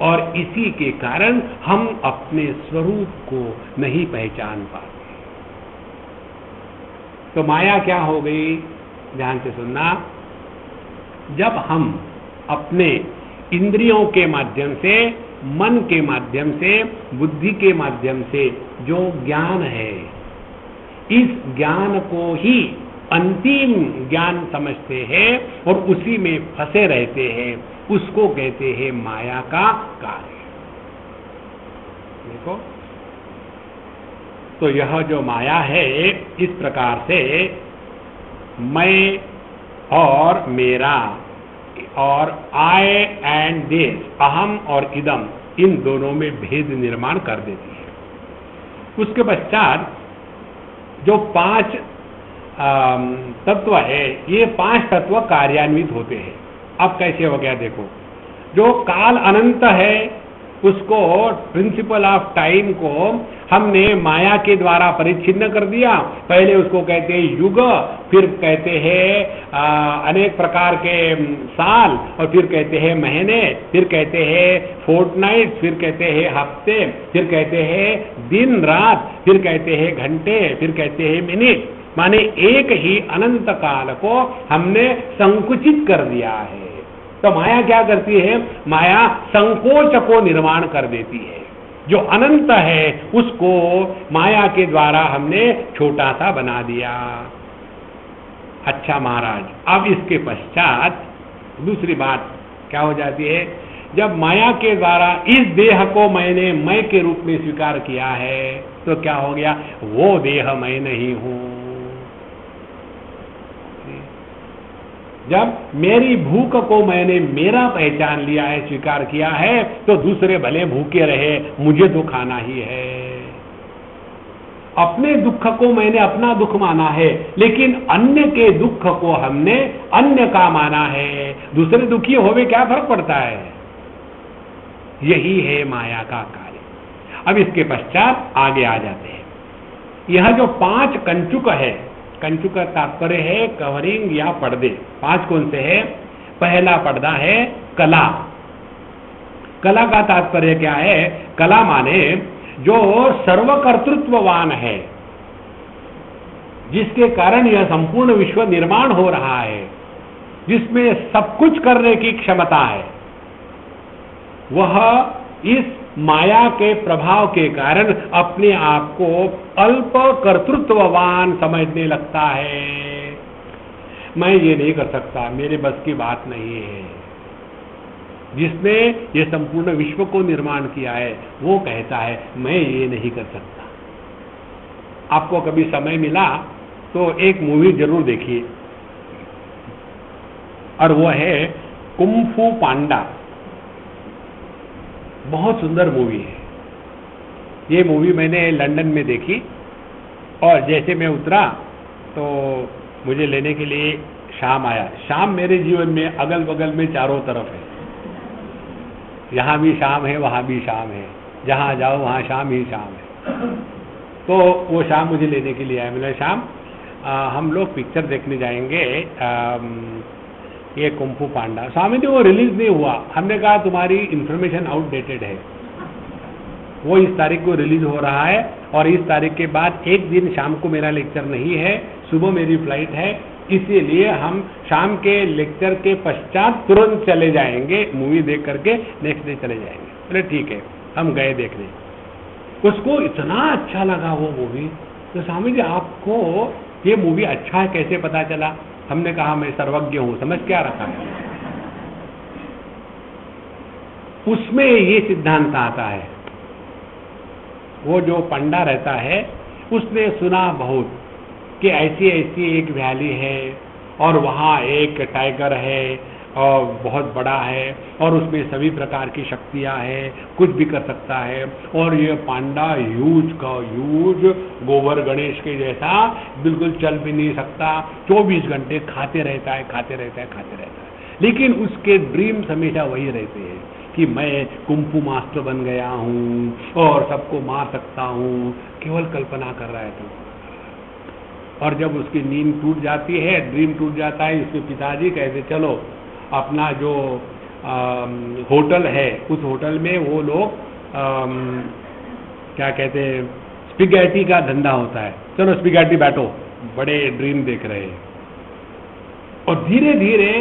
और इसी के कारण हम अपने स्वरूप को नहीं पहचान पाते। तो माया क्या हो गई, ध्यान से सुनना। जब हम अपने इंद्रियों के माध्यम से, मन के माध्यम से, बुद्धि के माध्यम से जो ज्ञान है, इस ज्ञान को ही अंतिम ज्ञान समझते हैं और उसी में फंसे रहते हैं, उसको कहते हैं माया का कार्य। देखो, तो यह जो माया है, इस प्रकार से मैं और मेरा और आई एंड दिस, अहम और इदम, इन दोनों में भेद निर्माण कर देती है। उसके पश्चात जो 5 तत्व है, ये 5 तत्व कार्यान्वित होते हैं। अब कैसे हो गया देखो, जो काल अनंत है उसको, प्रिंसिपल ऑफ टाइम को हमने माया के द्वारा परिच्छिन्न कर दिया। पहले उसको कहते हैं युग, फिर कहते हैं अनेक प्रकार के साल, और फिर कहते हैं महीने, फिर कहते हैं फोर्टनाइट, फिर कहते हैं हफ्ते, फिर कहते हैं दिन रात, फिर कहते हैं घंटे, फिर कहते हैं मिनट। माने एक ही अनंत काल को हमने संकुचित कर दिया है। तो माया क्या करती है, माया संकोच को निर्माण कर देती है। जो अनंत है उसको माया के द्वारा हमने छोटा सा बना दिया। अच्छा महाराज, अब इसके पश्चात दूसरी बात क्या हो जाती है, जब माया के द्वारा इस देह को मैंने मैं के रूप में स्वीकार किया है, तो क्या हो गया, वो देह मैं नहीं हूं। जब मेरी भूख को मैंने मेरा पहचान लिया है, स्वीकार किया है, तो दूसरे भले भूखे रहे, मुझे तो खाना ही है। अपने दुख को मैंने अपना दुख माना है, लेकिन अन्य के दुख को हमने अन्य का माना है। दूसरे दुखी होवे क्या फर्क पड़ता है? यही है माया का कार्य। अब इसके पश्चात आगे आ जाते हैं। यह जो 5 कंचुक है, कंचुक का तात्पर्य है कवरिंग या पर्दे। 5 कौन से है? पहला पर्दा है कला। कला का तात्पर्य क्या है? कला माने जो सर्वकर्तृत्ववान है, जिसके कारण यह संपूर्ण विश्व निर्माण हो रहा है, जिसमें सब कुछ करने की क्षमता है, वह इस माया के प्रभाव के कारण अपने आप को अल्प कर्तृत्ववान समझने लगता है। मैं ये नहीं कर सकता, मेरे बस की बात नहीं है। जिसने ये संपूर्ण विश्व को निर्माण किया है वो कहता है मैं ये नहीं कर सकता। आपको कभी समय मिला तो एक मूवी जरूर देखिए, और वो है कुंग फू पांडा। बहुत सुंदर मूवी है ये। मूवी मैंने लंदन में देखी, और जैसे मैं उतरा तो मुझे लेने के लिए शाम आया। शाम मेरे जीवन में अगल बगल में चारों तरफ है, यहाँ भी शाम है, वहाँ भी शाम है, जहाँ जाओ वहाँ शाम ही शाम है। तो वो शाम मुझे लेने के लिए आया। मैंने शाम हम लोग पिक्चर देखने जाएंगे ये कुंग फू पांडा। स्वामी जी वो रिलीज नहीं हुआ। हमने कहा तुम्हारी इंफॉर्मेशन आउटडेटेड है, वो इस तारीख को रिलीज हो रहा है, और इस तारीख के बाद एक दिन शाम को मेरा लेक्चर नहीं है, सुबह मेरी फ्लाइट है, इसीलिए हम शाम के लेक्चर के पश्चात तुरंत चले जाएंगे, मूवी देख करके नेक्स्ट डे चले जाएंगे। बोले ठीक है। हम गए देखने, उसको इतना अच्छा लगा वो मूवी। तो स्वामी जी आपको ये मूवी अच्छा है कैसे पता चला? हमने कहा मैं सर्वज्ञ हूं, समझ क्या रखा है। उसमें ये सिद्धांत आता है, वो जो पंडा रहता है उसने सुना बहुत कि ऐसी ऐसी एक वैली है, और वहाँ एक टाइगर है और बहुत बड़ा है, और उसमें सभी प्रकार की शक्तियाँ हैं, कुछ भी कर सकता है। और ये पांडा ह्यूज का ह्यूज, गोबर गणेश के जैसा, बिल्कुल चल भी नहीं सकता, 24 घंटे खाते रहता है, खाते रहता है, खाते रहता है। लेकिन उसके ड्रीम्स हमेशा वही रहते हैं कि मैं कुंग फू मास्टर बन गया हूँ और सबको मार सकता हूँ। केवल कल्पना कर रहा है तो। और जब उसकी नींद टूट जाती है, ड्रीम टूट जाता है, उसके पिताजी कहते चलो अपना जो होटल है, उस होटल में वो लोग क्या कहते हैं, स्पिगेटी का धंधा होता है, चलो स्पिगेटी बैठो, बड़े ड्रीम देख रहे हैं। और धीरे धीरे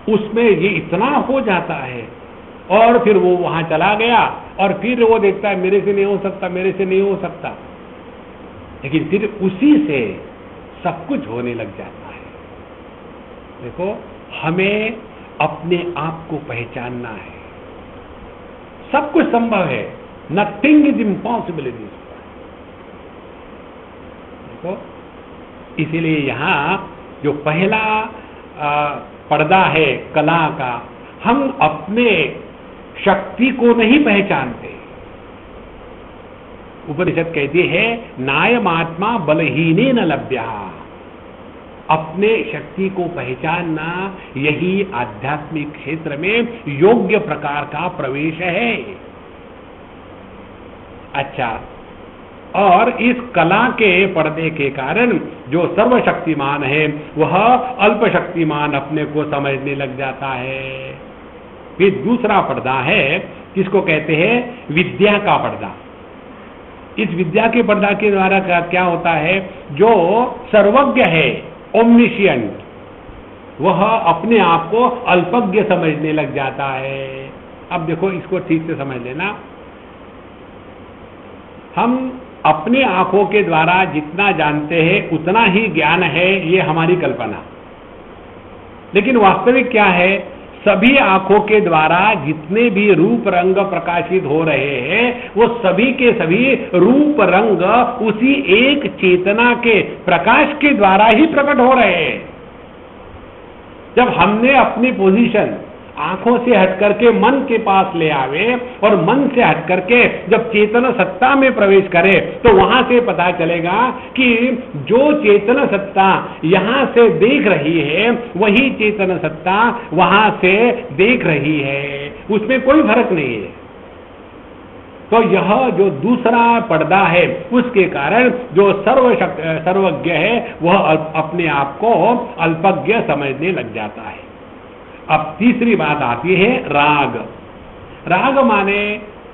उसमें ये इतना हो जाता है, और फिर वो वहां चला गया, और फिर वो देखता है मेरे से नहीं हो सकता, मेरे से नहीं हो सकता। लेकिन फिर उसी से सब कुछ होने लग जाता है। देखो, हमें अपने आप को पहचानना है। सब कुछ संभव है, nothing is impossible in this. देखो, इसीलिए यहां जो पहला पर्दा है कला का, हम अपने शक्ति को नहीं पहचानते। उपनिषद कहती है नायमात्मा बलहीने न लभ्या। अपने शक्ति को पहचानना यही आध्यात्मिक क्षेत्र में योग्य प्रकार का प्रवेश है। अच्छा, और इस कला के पर्दे के कारण जो सर्वशक्तिमान है वह अल्प शक्तिमान अपने को समझने लग जाता है। फिर दूसरा पर्दा है, किसको कहते हैं? विद्या का पर्दा। इस विद्या के पर्दा के द्वारा क्या होता है? जो सर्वज्ञ है, ओमनिशियंट, वह अपने आप को अल्पज्ञ समझने लग जाता है। अब देखो, इसको ठीक से समझ लेना। हम अपनी आंखों के द्वारा जितना जानते हैं उतना ही ज्ञान है, ये हमारी कल्पना। लेकिन वास्तविक क्या है? सभी आंखों के द्वारा जितने भी रूप रंग प्रकाशित हो रहे हैं, वो सभी के सभी रूप रंग उसी एक चेतना के प्रकाश के द्वारा ही प्रकट हो रहे हैं। जब हमने अपनी पोजीशन, आंखों से हट करके मन के पास ले आवे और मन से हट करके जब चेतन सत्ता में प्रवेश करे तो वहां से पता चलेगा कि जो चेतन सत्ता यहां से देख रही है वही चेतन सत्ता वहां से देख रही है, उसमें कोई फर्क नहीं है। तो यह जो दूसरा पर्दा है उसके कारण जो सर्वज्ञ है वह अपने आप को अल्पज्ञ समझने लग जाता है। अब तीसरी बात आती है राग। राग माने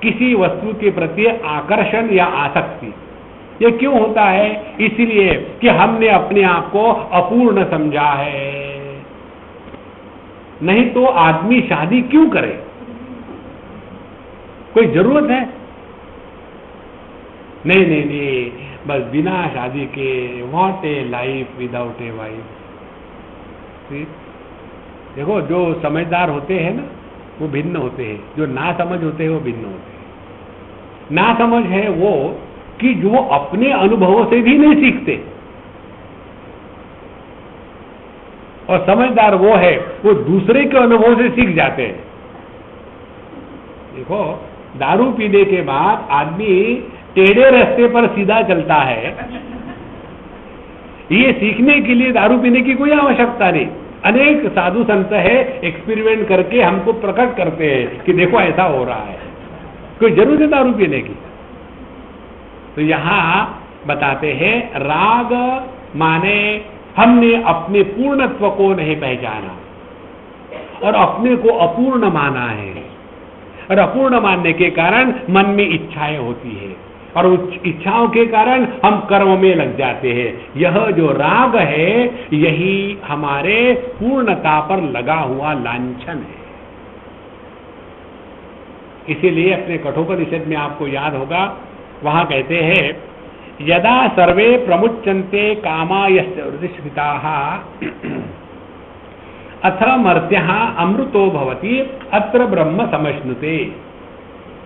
किसी वस्तु के प्रति आकर्षण या आसक्ति। ये क्यों होता है? इसलिए कि हमने अपने आप को अपूर्ण समझा है। नहीं तो आदमी शादी क्यों करे? कोई जरूरत है? नहीं नहीं नहीं, बस बिना शादी के what A life without a wife. देखो, जो समझदार होते हैं ना वो भिन्न होते हैं, जो ना समझ होते हैं वो भिन्न होते हैं। ना समझ है वो कि जो अपने अनुभवों से भी नहीं सीखते, और समझदार वो है वो दूसरे के अनुभव से सीख जाते हैं। देखो, दारू पीने के बाद आदमी टेढ़े रास्ते पर सीधा चलता है, ये सीखने के लिए दारू पीने की कोई आवश्यकता नहीं। अनेक साधु संत है एक्सपेरिमेंट करके हमको प्रकट करते हैं कि देखो ऐसा हो रहा है। कोई जरूरत है दारू पीने की? तो यहां बताते हैं राग माने हमने अपने पूर्णत्व को नहीं पहचाना और अपने को अपूर्ण माना है, और अपूर्ण मानने के कारण मन में इच्छाएं होती है और उस इच्छाओं के कारण हम कर्म में लग जाते हैं। यह जो राग है यही हमारे पूर्णता पर लगा हुआ लांछन है। इसीलिए अपने कठोपनिषद में आपको याद होगा, वहां कहते हैं यदा सर्वे प्रमुच्यन्ते कामा यस्य हृदिस्थिताः अथ मर्त्यः अमृतो भवति अत्र ब्रह्म समश्नुते।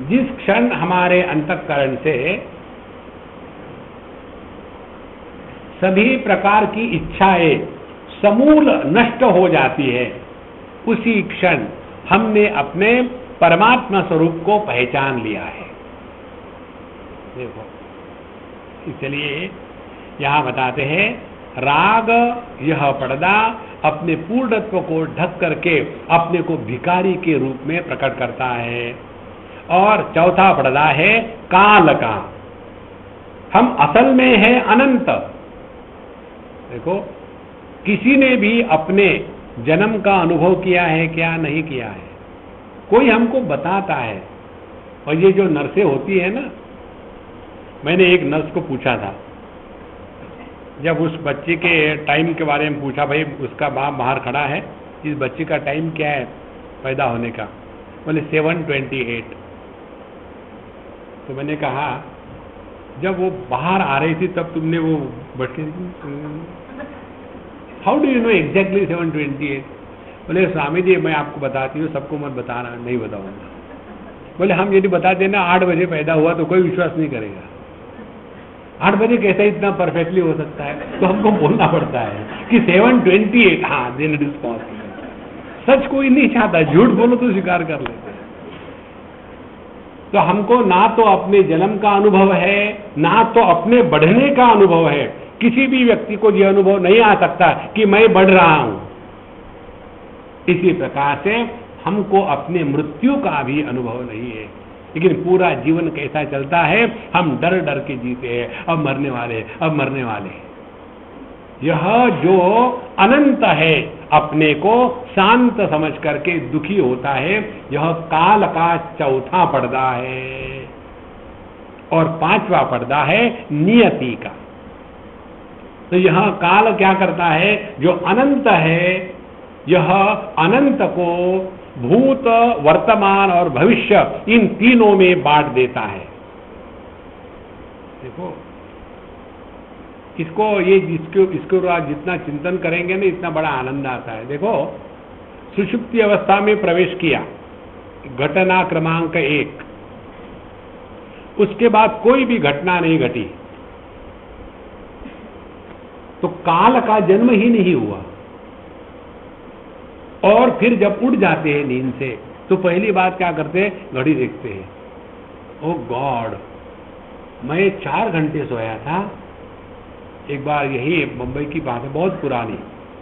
जिस क्षण हमारे अंतःकरण से सभी प्रकार की इच्छाएं समूल नष्ट हो जाती है, उसी क्षण हमने अपने परमात्मा स्वरूप को पहचान लिया है। देखो, इसलिए यहां बताते हैं राग यह पर्दा अपने पूर्णत्व को ढक करके अपने को भिखारी के रूप में प्रकट करता है। और चौथा पर्दा है काल का। हम असल में है अनंत। देखो, किसी ने भी अपने जन्म का अनुभव किया है क्या? नहीं किया है। कोई हमको बताता है। और ये जो नर्सें होती है ना, मैंने एक नर्स को पूछा था, जब उस बच्चे के टाइम के बारे में पूछा, भाई उसका बाप बाहर खड़ा है, इस बच्चे का टाइम क्या है पैदा होने का? बोले 7:28। तो मैंने कहा जब वो बाहर आ रही थी तब तुमने वो बच्चे, how do you know exactly 7:28? बोले स्वामी जी मैं आपको बताती हूँ, सबको मत बताना, नहीं बताऊंगा। बोले हम यदि बता देना 8 बजे पैदा हुआ तो कोई विश्वास नहीं करेगा। 8 बजे कैसे इतना परफेक्टली हो सकता है? तो हमको बोलना पड़ता है कि 7:28, हाँ देन इट इज पॉसिबल। सच कोई नहीं चाहता, झूठ बोलो तो स्वीकार कर लेते हैं। तो हमको ना तो अपने जन्म का अनुभव है, ना तो अपने बढ़ने का अनुभव है। किसी भी व्यक्ति को यह अनुभव नहीं आ सकता कि मैं बढ़ रहा हूं। इसी प्रकार से हमको अपने मृत्यु का भी अनुभव नहीं है। लेकिन पूरा जीवन कैसा चलता है, हम डर डर के जीते हैं, अब मरने वाले, अब मरने वाले। यह जो अनंत है अपने को शांत समझ करके दुखी होता है, यह काल का चौथा पर्दा है। और 5वां पर्दा है नियति का। तो यह काल क्या करता है? जो अनंत है यह अनंत को भूत, वर्तमान और भविष्य इन तीनों में बांट देता है। देखो, इसको इसको जितना चिंतन करेंगे ना इतना बड़ा आनंद आता है। देखो, सुषुप्ति अवस्था में प्रवेश किया, घटना क्रमांक 1, उसके बाद कोई भी घटना नहीं घटी तो काल का जन्म ही नहीं हुआ। और फिर जब उठ जाते हैं नींद से तो पहली बात क्या करते हैं, घड़ी देखते हैं। ओ गॉड, मैं 4 घंटे सोया था। एक बार यही मुंबई की बात है, बहुत पुरानी,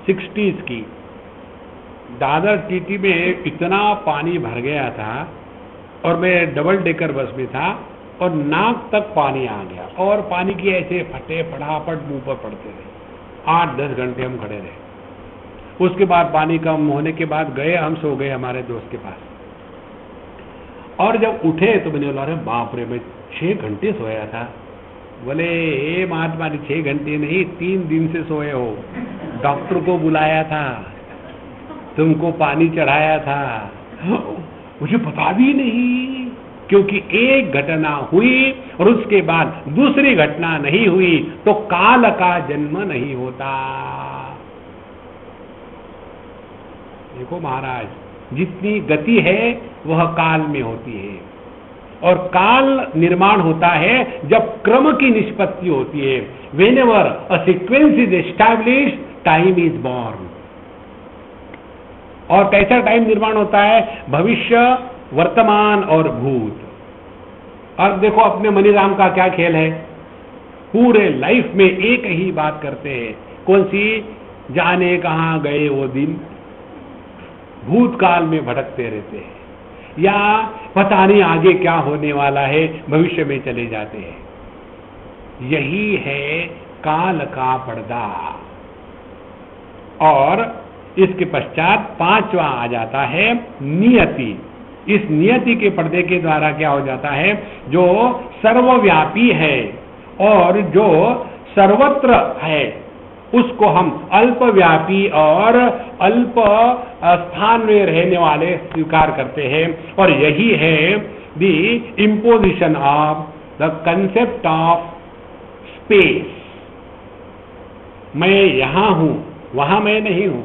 60s की, दादर टीटी में इतना पानी भर गया था और मैं डबल डेकर बस में था और नाक तक पानी आ गया और पानी की ऐसे फटे फटाफट मुंह पर पड़ते रहे। 8-10 घंटे हम खड़े रहे। उसके बाद पानी कम होने के बाद गए, हम सो गए हमारे दोस्त के पास। और जब उठे तो मैंने बोला, अरे बाप रे, मैं 6 घंटे सोया था। बोले, हे महात्मा जी, 6 घंटे नहीं, 3 दिन से सोए हो। डॉक्टर को बुलाया था, तुमको पानी चढ़ाया था, मुझे पता भी नहीं, क्योंकि एक घटना हुई और उसके बाद दूसरी घटना नहीं हुई तो काल का जन्म नहीं होता। देखो महाराज, जितनी गति है वह काल में होती है और काल निर्माण होता है जब क्रम की निष्पत्ति होती है। Whenever a sequence is established, time is born. और कैसा टाइम निर्माण होता है? भविष्य, वर्तमान और भूत। और देखो अपने मनीराम का क्या खेल है, पूरे लाइफ में एक ही बात करते हैं, कौन सी? जाने कहां गए वो दिन। भूतकाल में भटकते रहते हैं या पता नहीं आगे क्या होने वाला है, भविष्य में चले जाते हैं। यही है काल का पर्दा। और इसके पश्चात 5वां आ जाता है नियति। इस नियति के पर्दे के द्वारा क्या हो जाता है? जो सर्वव्यापी है और जो सर्वत्र है उसको हम अल्पव्यापी और अल्प स्थान में रहने वाले स्वीकार करते हैं। और यही है the imposition of the concept of space. मैं यहां हूं, वहां मैं नहीं हूं,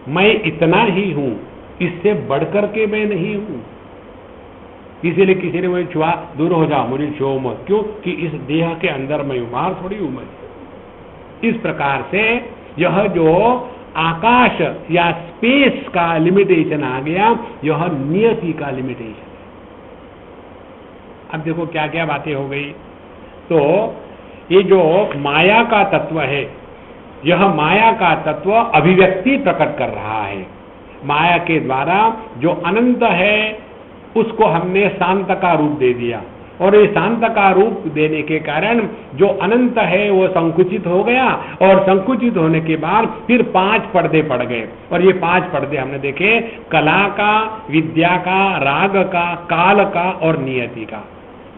मैं इतना ही हूं, इससे बढ़कर के मैं नहीं हूं। इसीलिए किसी ने मुझे छुआ, दूर हो जाओ, मुझे छुओ मत। क्यों? कि इस देह के अंदर मैं हूं, बाहर थोड़ी हूं मैं। इस प्रकार से यह जो आकाश या स्पेस का लिमिटेशन आ गया, यह नियति का लिमिटेशन है। अब देखो क्या क्या बातें हो गई। तो ये जो माया का तत्व है, यह माया का तत्व अभिव्यक्ति प्रकट कर रहा है। माया के द्वारा जो अनंत है उसको हमने शांत का रूप दे दिया और ये शांत का रूप देने के कारण जो अनंत है वो संकुचित हो गया और संकुचित होने के बाद फिर 5 पर्दे पड़ गए। और ये 5 पर्दे हमने देखे, कला का, विद्या का, राग का, काल का और नियति का।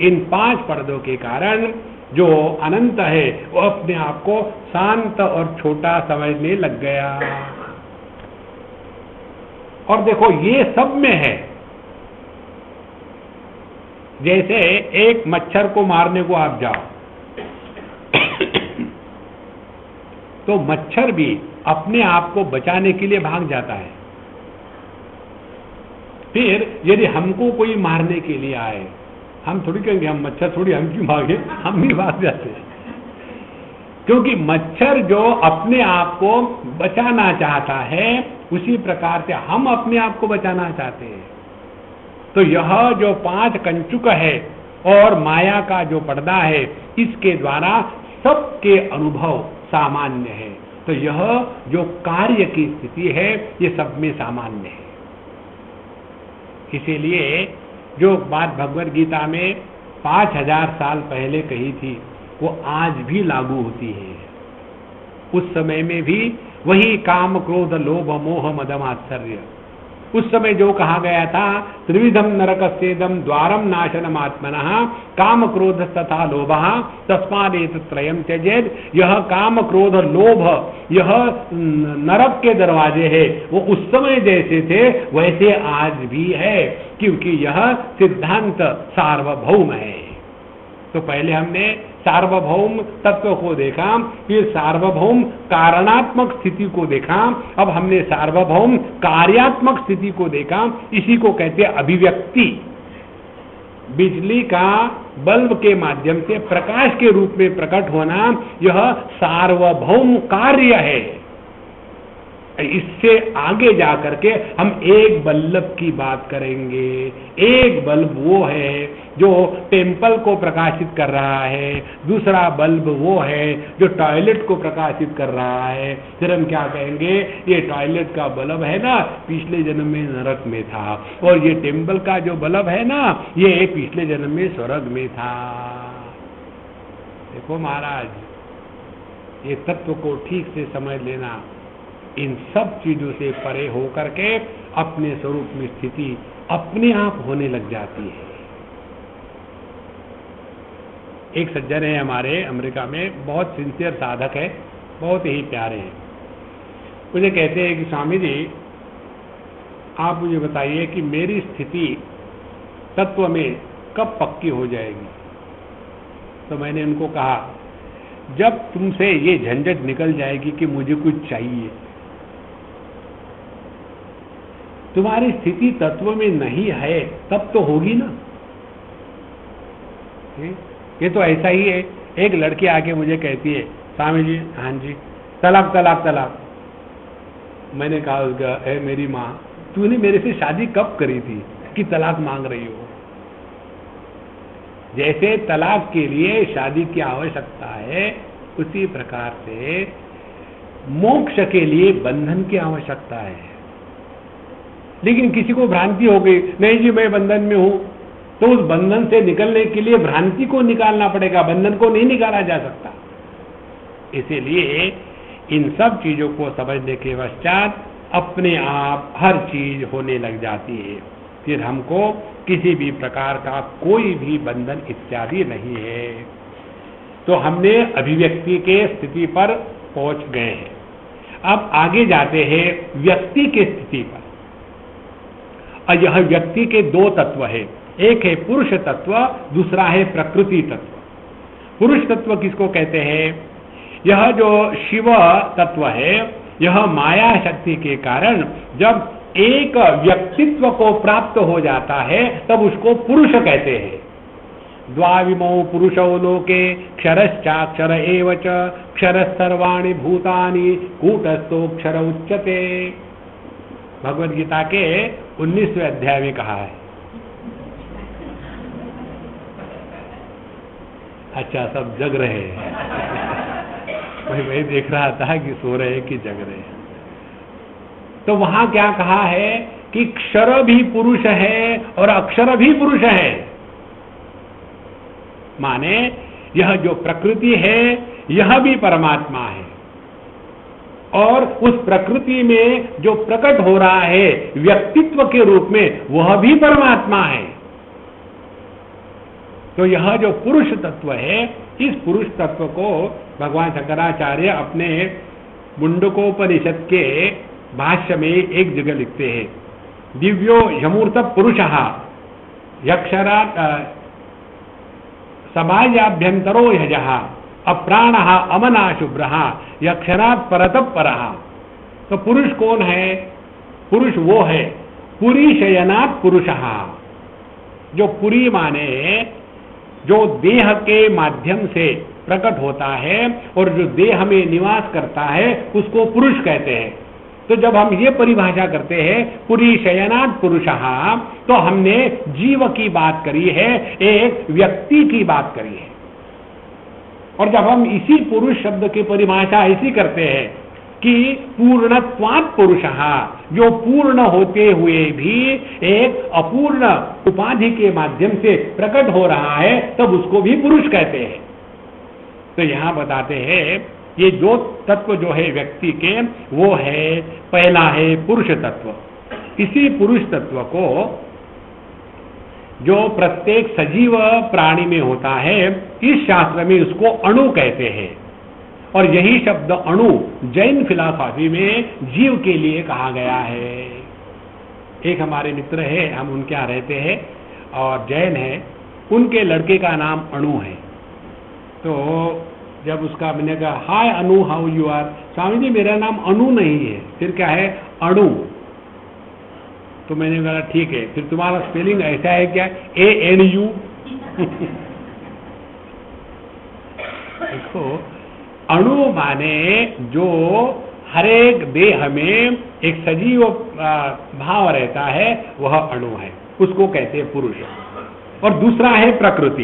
इन 5 पर्दों के कारण जो अनंत है वो अपने आप को शांत और छोटा समझने लग गया। और देखो ये सब में है। जैसे एक मच्छर को मारने को आप जाओ तो मच्छर भी अपने आप को बचाने के लिए भाग जाता है। फिर यदि हमको कोई मारने के लिए आए, हम थोड़ी कहेंगे हम मच्छर थोड़ी, हम क्यों भागे, हम भी भाग जाते हैं। क्योंकि मच्छर जो अपने आप को बचाना चाहता है, उसी प्रकार से हम अपने आप को बचाना चाहते हैं। तो यह जो 5 कंचुक है और माया का जो पर्दा है, इसके द्वारा सबके अनुभव सामान्य है। तो यह जो कार्य की स्थिति है ये सब में सामान्य है। इसीलिए जो बात भगवद गीता में 5000 साल पहले कही थी वो आज भी लागू होती है। उस समय में भी वही काम, क्रोध, लोभ, मोह, मदम, आश्चर्य, उस समय जो कहा गया था, त्रिविधम नरकस्येदम द्वारम नाशनम आत्मनः काम क्रोध तथा लोभ तस्मादेतत्रयं त्यजेत्। यह काम क्रोध लोभ यह नरक के दरवाजे है। वो उस समय जैसे थे वैसे आज भी है, क्योंकि यह सिद्धांत सार्वभौम है। तो पहले हमने सार्वभौम तत्व को देखा, फिर सार्वभौम कारणात्मक स्थिति को देखा, अब हमने सार्वभौम कार्यात्मक स्थिति को देखा। इसी को कहते हैं अभिव्यक्ति। बिजली का बल्ब के माध्यम से प्रकाश के रूप में प्रकट होना, यह सार्वभौम कार्य है। इससे आगे जा करके हम एक बल्ब की बात करेंगे। एक बल्ब वो है जो टेम्पल को प्रकाशित कर रहा है, दूसरा बल्ब वो है जो टॉयलेट को प्रकाशित कर रहा है। फिर हम क्या कहेंगे, ये टॉयलेट का बल्ब है ना, पिछले जन्म में नरक में था, और ये टेम्पल का जो बल्ब है ना, ये पिछले जन्म में स्वर्ग में था। देखो महाराज, ये तत्व को ठीक से समझ लेना। इन सब चीजों से परे होकर के अपने स्वरूप में स्थिति अपने आप होने लग जाती है। एक सज्जन है हमारे अमेरिका में, बहुत सिंसियर साधक है, बहुत ही प्यारे हैं। मुझे कहते हैं कि स्वामी जी आप मुझे बताइए कि मेरी स्थिति तत्व में कब पक्की हो जाएगी। तो मैंने उनको कहा, जब तुमसे ये झंझट निकल जाएगी कि मुझे कुछ चाहिए। तुम्हारी स्थिति तत्व में नहीं है तब तो होगी ना। ये तो ऐसा ही है। एक लड़की आके मुझे कहती है, स्वामी जी, हाँ जी, तलाक तलाक तलाक। मैंने कहा उसका, ए मेरी माँ, तूने मेरे से शादी कब करी थी कि तलाक मांग रही हो। जैसे तलाक के लिए शादी की आवश्यकता है, उसी प्रकार से मोक्ष के लिए बंधन की आवश्यकता है। लेकिन किसी को भ्रांति हो गई, नहीं जी मैं बंधन में हूं, तो उस बंधन से निकलने के लिए भ्रांति को निकालना पड़ेगा, बंधन को नहीं निकाला जा सकता। इसीलिए इन सब चीजों को समझने के पश्चात अपने आप हर चीज होने लग जाती है। फिर हमको किसी भी प्रकार का कोई भी बंधन इत्यादि नहीं है। तो हमने अभिव्यक्ति के स्थिति पर पहुंच गए हैं। अब आगे जाते हैं व्यक्ति के स्थिति पर। और यह व्यक्ति के दो तत्व है, एक है पुरुष तत्व, दूसरा है प्रकृति तत्व। पुरुष तत्व किसको कहते हैं? यह जो शिव तत्व है, यह माया शक्ति के कारण जब एक व्यक्तित्व को प्राप्त हो जाता है तब उसको पुरुष कहते हैं। द्वाविमौ पुरुषौ लोके क्षरश्चाक्षर एव च क्षरः सर्वाणि भूतानि कूटस्थोक्षर उच्यते। भगवद गीता के 19वें अध्याय में कहा है। अच्छा, सब जग रहे हैं। वही देख रहा था कि सो रहे कि जग रहे हैं। तो वहां क्या कहा है कि क्षर भी पुरुष है और अक्षर भी पुरुष है। माने यह जो प्रकृति है यह भी परमात्मा है, और उस प्रकृति में जो प्रकट हो रहा है व्यक्तित्व के रूप में वह भी परमात्मा है। तो यह जो पुरुष तत्व है, इस पुरुष तत्व को भगवान शंकराचार्य अपने मुंडकोपनिषद के भाष्य में एक जगह लिखते हैं, दिव्यो यमूर्त पुरुषः यक्षरात् समायाभ्यंतरो यजः अप्राणः अमना शुभ्रः यक्षरात् परतः परः। तो पुरुष कौन है? पुरुष वो है पुरी शयनात् पुरुषः। जो पुरी माने जो देह के माध्यम से प्रकट होता है और जो देह में निवास करता है उसको पुरुष कहते हैं। तो जब हम ये परिभाषा करते हैं पुरी शयनात् पुरुषः, तो हमने जीव की बात करी है, एक व्यक्ति की बात करी है। और जब हम इसी पुरुष शब्द की परिभाषा ऐसी करते हैं कि पूर्णत्वात् पुरुषः, जो पूर्ण होते हुए भी एक अपूर्ण उपाधि के माध्यम से प्रकट हो रहा है, तब उसको भी पुरुष कहते हैं। तो यहां बताते हैं ये दो तत्व जो है व्यक्ति के, वो है, पहला है पुरुष तत्व। इसी पुरुष तत्व को जो प्रत्येक सजीव प्राणी में होता है, इस शास्त्र में उसको अणु कहते हैं। और यही शब्द अणु जैन फिलॉसफी में जीव के लिए कहा गया है। एक हमारे मित्र है, हम उनके यहाँ रहते हैं और जैन है, उनके लड़के का नाम अणु है। तो जब उसका मैंने कहा, हाय अनु, how you are? Swami ji मेरा नाम अनु नहीं है, फिर क्या है? अणु। तो मैंने कहा ठीक है, फिर तुम्हारा स्पेलिंग ऐसा है क्या? ANU? देखो, अणु माने जो हर एक देह में एक सजीव भाव रहता है, वह अणु है, उसको कहते हैं पुरुष। और दूसरा है प्रकृति।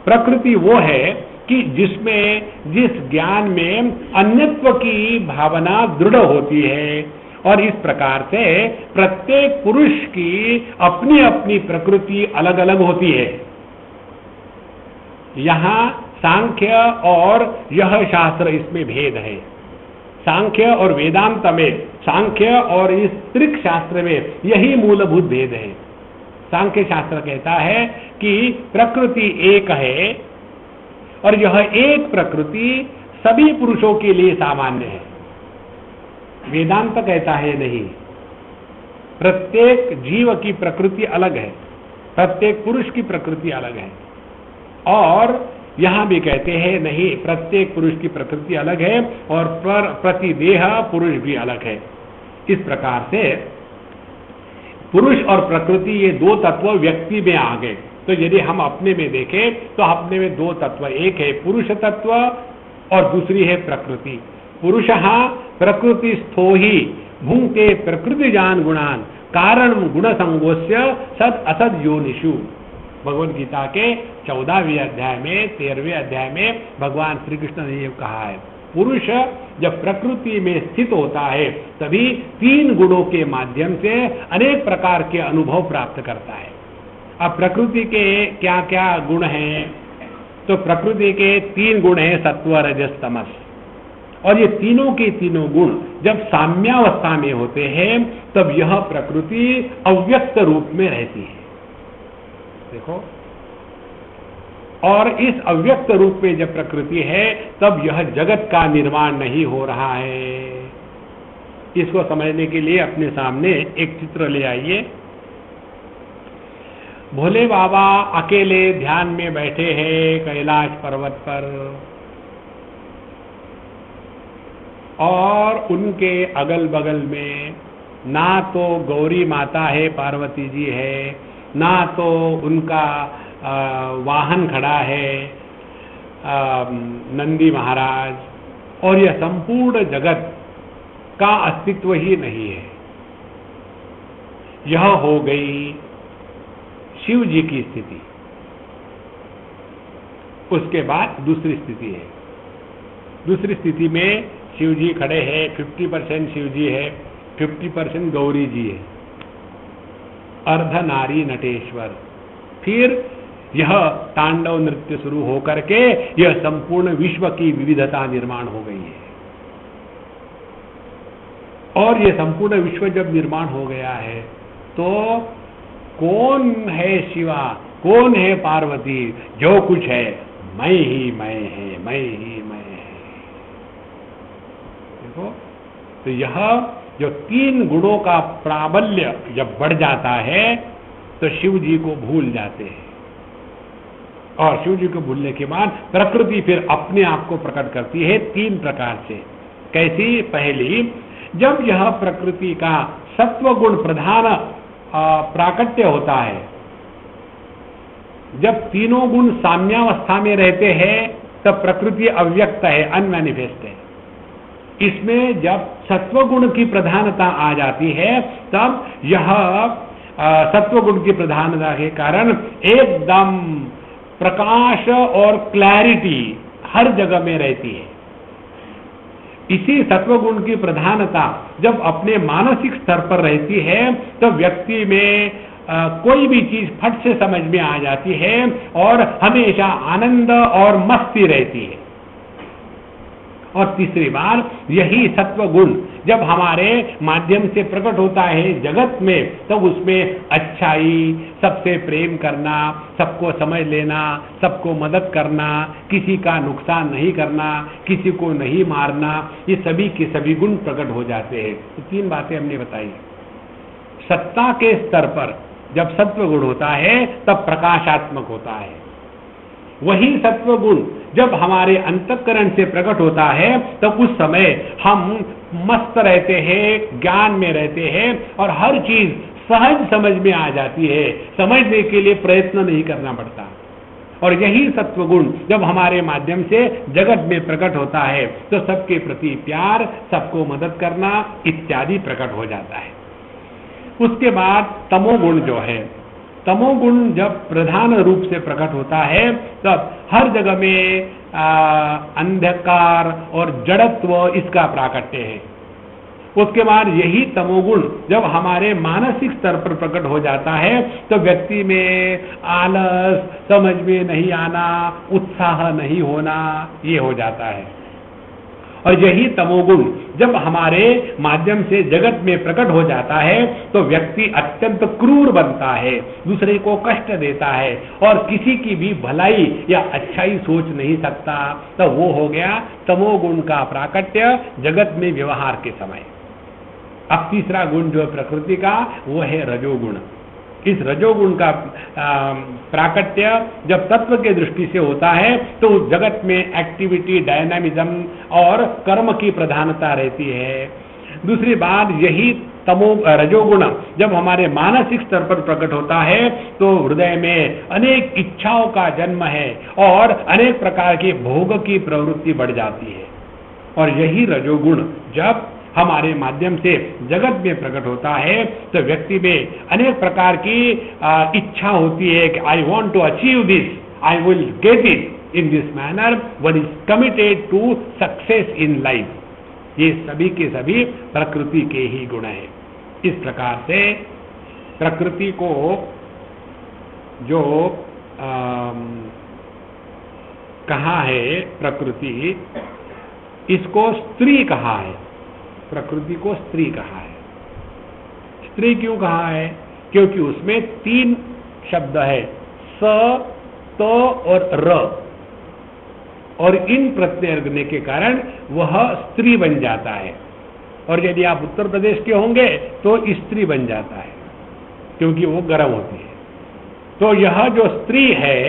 प्रकृति वो है कि जिसमें, जिस ज्ञान में अन्यत्व की भावना दृढ़ होती है, और इस प्रकार से प्रत्येक पुरुष की अपनी अपनी प्रकृति अलग अलग होती है। यहां सांख्य और यह शास्त्र, इसमें भेद है। सांख्य और वेदांत में, सांख्य और इस त्रिक शास्त्र में यही मूलभूत भेद है। सांख्य शास्त्र कहता है कि प्रकृति एक है और यह एक प्रकृति सभी पुरुषों के लिए सामान्य है। वेदांत कहता है नहीं, प्रत्येक जीव की प्रकृति अलग है, प्रत्येक पुरुष की प्रकृति अलग है। और यहां भी कहते हैं नहीं, प्रत्येक पुरुष की प्रकृति अलग है और प्रतिदेह पुरुष भी अलग है। इस प्रकार से पुरुष और प्रकृति, ये दो तत्व व्यक्ति में आ गए। तो यदि हम अपने में देखें तो अपने में दो तत्व, एक है पुरुष तत्व और दूसरी है प्रकृति। पुरुषः प्रकृतिस्थो ही भुंक्ते प्रकृतिजान गुणान कारण गुण संगोस्य सद असद योनिषु। भगवद गीता के 14वें अध्याय में, 13वें अध्याय में भगवान श्री कृष्ण ने ये कहा है, पुरुष जब प्रकृति में स्थित होता है तभी तीन गुणों के माध्यम से अनेक प्रकार के अनुभव प्राप्त करता है। अब प्रकृति के क्या क्या गुण हैं? तो प्रकृति के तीन गुण हैं, सत्व रजस तमस। और ये तीनों के तीनों गुण जब साम्यावस्था में होते हैं तब यह प्रकृति अव्यक्त रूप में रहती है। देखो, और इस अव्यक्त रूप में जब प्रकृति है तब यह जगत का निर्माण नहीं हो रहा है। इसको समझने के लिए अपने सामने एक चित्र ले आइए। भोले बाबा अकेले ध्यान में बैठे हैं कैलाश पर्वत पर, और उनके अगल बगल में ना तो गौरी माता है, पार्वती जी है, ना तो उनका वाहन खड़ा है नंदी महाराज, और यह संपूर्ण जगत का अस्तित्व ही नहीं है। यह हो गई शिव जी की स्थिति। उसके बाद दूसरी स्थिति है। दूसरी स्थिति में शिव जी खड़े हैं, 50% शिव जी है, 50% गौरी जी है, अर्धनारी नटेश्वर। फिर यह तांडव नृत्य शुरू होकर के यह संपूर्ण विश्व की विविधता निर्माण हो गई है। और यह संपूर्ण विश्व जब निर्माण हो गया है तो कौन है शिवा, कौन है पार्वती? जो कुछ है मैं ही मैं है, मैं ही मैं है। देखो, तो यह जो तीन गुणों का प्राबल्य जब बढ़ जाता है तो शिव जी को भूल जाते हैं, और शिव जी को भूलने के बाद प्रकृति फिर अपने आप को प्रकट करती है तीन प्रकार से। कैसी? पहली, जब यह प्रकृति का सत्व गुण प्रधान प्राकट्य होता है, जब तीनों गुण साम्यावस्था में रहते हैं तब प्रकृति अव्यक्त है, अनमैनिफेस्ट है। इसमें जब सत्वगुण की प्रधानता आ जाती है तब यह सत्वगुण की प्रधानता के कारण एकदम प्रकाश और क्लैरिटी हर जगह में रहती है। इसी सत्वगुण की प्रधानता जब अपने मानसिक स्तर पर रहती है तब व्यक्ति में कोई भी चीज फट से समझ में आ जाती है और हमेशा आनंद और मस्ती रहती है। और तीसरी बार यही सत्व गुण जब हमारे माध्यम से प्रकट होता है जगत में, तब उसमें अच्छाई, सबसे प्रेम करना, सबको समझ लेना, सबको मदद करना, किसी का नुकसान नहीं करना, किसी को नहीं मारना, ये सभी के सभी गुण प्रकट हो जाते हैं। तो तीन बातें हमने बताई। सत्ता के स्तर पर जब सत्व गुण होता है तब प्रकाशात्मक होता है। वही सत्व गुण जब हमारे अंतःकरण से प्रकट होता है तब उस समय हम मस्त रहते हैं, ज्ञान में रहते हैं और हर चीज सहज समझ में आ जाती है। समझने के लिए प्रयत्न नहीं करना पड़ता। और यही सत्वगुण जब हमारे माध्यम से जगत में प्रकट होता है तो सबके प्रति प्यार, सबको मदद करना इत्यादि प्रकट हो जाता है। उसके बाद तमोगुण जो है, तमोगुण जब प्रधान रूप से प्रकट होता है तब हर जगह में अंधकार और जड़त्व इसका प्राकट्य है। उसके बाद यही तमोगुण जब हमारे मानसिक स्तर पर प्रकट हो जाता है तो व्यक्ति में आलस, समझ में नहीं आना, उत्साह नहीं होना, ये हो जाता है। और यही तमोगुण जब हमारे माध्यम से जगत में प्रकट हो जाता है तो व्यक्ति अत्यंत क्रूर बनता है, दूसरे को कष्ट देता है और किसी की भी भलाई या अच्छाई सोच नहीं सकता। तो वो हो गया तमोगुण का प्राकट्य जगत में व्यवहार के समय। अब तीसरा गुण जो है प्रकृति का, वो है रजोगुण। इस रजोगुण का प्राकट्य जब तत्व के दृष्टि से होता है तो जगत में एक्टिविटी, डायनामिज्म और कर्म की प्रधानता रहती है। दूसरी बात, यही रजोगुण जब हमारे मानसिक स्तर पर प्रकट होता है तो हृदय में अनेक इच्छाओं का जन्म है और अनेक प्रकार की भोग की प्रवृत्ति बढ़ जाती है। और यही रजोगुण जब हमारे माध्यम से जगत में प्रकट होता है तो व्यक्ति में अनेक प्रकार की इच्छा होती है कि I want to achieve this, I will get it in this manner, one is committed to success in life. ये सभी के सभी प्रकृति के ही गुण हैं। इस प्रकार से प्रकृति को जो कहा है, प्रकृति इसको स्त्री कहा है, प्रकृति को स्त्री कहा है। स्त्री क्यों कहा है? क्योंकि उसमें तीन शब्द है, स, त और र, और इन प्रत्यय लगने के कारण वह स्त्री बन जाता है। और यदि आप उत्तर प्रदेश के होंगे तो स्त्री बन जाता है क्योंकि वो गर्म होती है। तो यह जो स्त्री है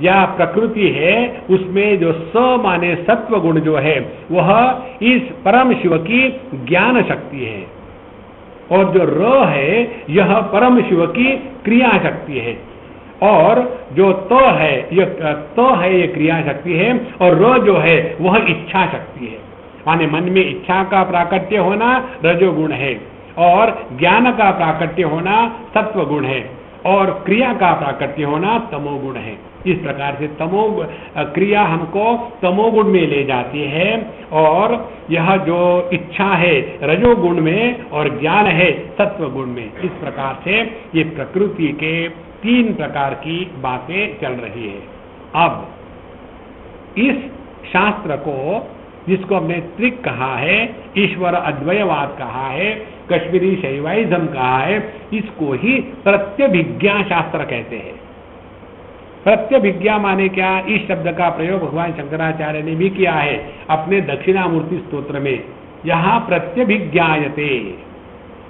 या प्रकृति है उसमें जो स माने सत्व गुण जो है वह इस परम शिव की ज्ञान शक्ति है, और जो र है यह परम शिव की क्रिया शक्ति है, और जो त है ये क्रिया शक्ति है, और र जो है वह इच्छा शक्ति है। माने मन में इच्छा का प्राकट्य होना रजोगुण है, और ज्ञान का प्राकट्य होना सत्व गुण है, और क्रिया का प्राकट्य होना तमोगुण है। इस प्रकार से क्रिया हमको तमोगुण में ले जाती है, और यह जो इच्छा है रजोगुण में और ज्ञान है सत्व गुण में। इस प्रकार से ये प्रकृति के तीन प्रकार की बातें चल रही है। अब इस शास्त्र को, जिसको हमने त्रिक कहा है, ईश्वर अद्वयवाद कहा है, कश्मीरी शैवाइज्म कहा है, इसको ही प्रत्यभिज्ञा शास्त्र कहते हैं। प्रत्यभिज्ञा माने क्या? इस शब्द का प्रयोग भगवान शंकराचार्य ने भी किया है अपने दक्षिणामूर्ति स्तोत्र में। यहां प्रत्यभिज्ञायते,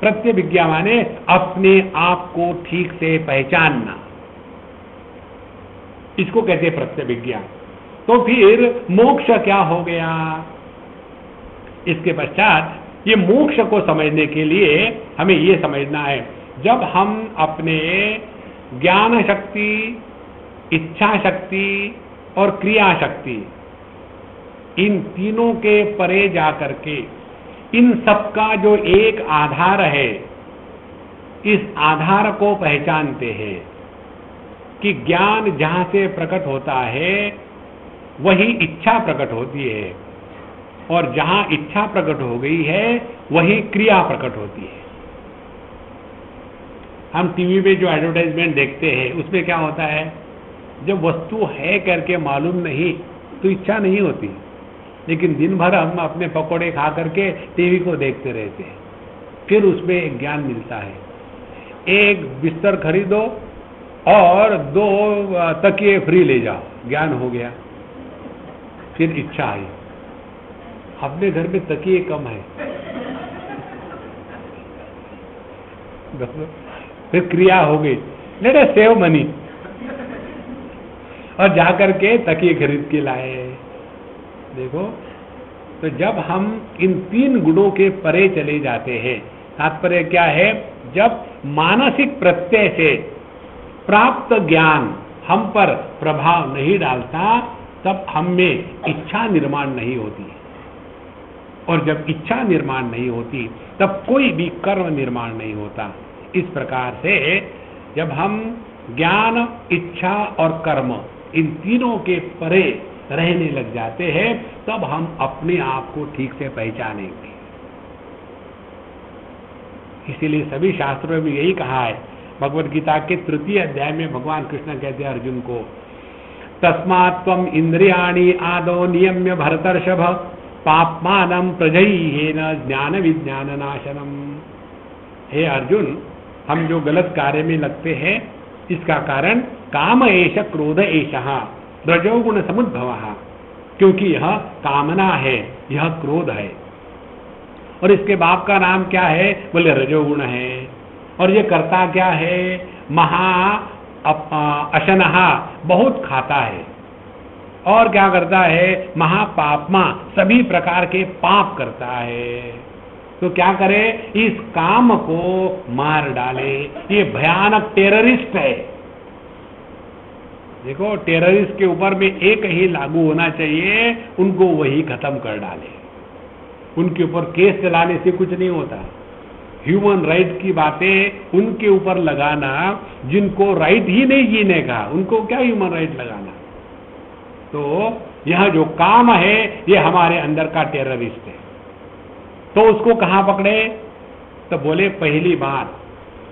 प्रत्यभिज्ञा माने अपने आप को ठीक से पहचानना, इसको कहते हैं प्रत्यभिज्ञा। तो फिर मोक्ष क्या हो गया? इसके पश्चात ये मोक्ष को समझने के लिए हमें ये समझना है, जब हम अपने ज्ञान शक्ति, इच्छा शक्ति और क्रिया शक्ति, इन तीनों के परे जाकर के इन सबका जो एक आधार है, इस आधार को पहचानते हैं कि ज्ञान जहां से प्रकट होता है वही इच्छा प्रकट होती है, और जहां इच्छा प्रकट हो गई है वही क्रिया प्रकट होती है। हम टीवी पे जो एडवर्टाइजमेंट देखते हैं उसमें क्या होता है, जब वस्तु है करके मालूम नहीं तो इच्छा नहीं होती, लेकिन दिन भर हम अपने पकौड़े खा करके टीवी को देखते रहते हैं, फिर उसमें एक ज्ञान मिलता है। एक बिस्तर खरीदो और 2 तकिए फ्री ले जाओ, ज्ञान हो गया। फिर इच्छा आई, अपने घर में तकिए कम है, फिर क्रिया हो गई, लेट अस सेव मनी, और जाकर के तकिए खरीद के लाए। देखो, तो जब हम इन 3 गुणों के परे चले जाते हैं, तात्पर्य क्या है, जब मानसिक प्रत्यय से प्राप्त ज्ञान हम पर प्रभाव नहीं डालता, तब हम में इच्छा निर्माण नहीं होती। और जब इच्छा निर्माण नहीं होती तब कोई भी कर्म निर्माण नहीं होता। इस प्रकार से जब हम ज्ञान, इच्छा और कर्म इन तीनों के परे रहने लग जाते हैं, तब हम अपने आप को ठीक से पहचानेंगे। इसीलिए सभी शास्त्रों में यही कहा है। भगवद गीता के 3 अध्याय में भगवान कृष्ण कहते हैं अर्जुन को, तस्मात् त्वम् इंद्रियाणि आदौ नियम्य भरतर्षभ पाप्मानं प्रजह्येन ज्ञान विज्ञान नाशनम। हे अर्जुन, हम जो गलत कार्य में लगते हैं इसका कारण काम एष क्रोध एषः रजोगुण समुद्भवः, क्योंकि यह कामना है, यह क्रोध है। और इसके बाप का नाम क्या है? बोले रजोगुण है। और ये करता क्या है? महा अशनहा, बहुत खाता है। और क्या करता है? महापापमा, सभी प्रकार के पाप करता है। तो क्या करे? इस काम को मार डाले। ये भयानक टेररिस्ट है। देखो, टेररिस्ट के ऊपर में एक ही लागू होना चाहिए, उनको वही खत्म कर डाले। उनके ऊपर केस चलाने से कुछ नहीं होता। ह्यूमन राइट की बातें उनके ऊपर लगाना, जिनको राइट ही नहीं जीने का, उनको क्या ह्यूमन राइट लगाना? तो यह जो काम है ये हमारे अंदर का टेररिस्ट है। तो उसको कहां पकड़े? तो बोले पहली बात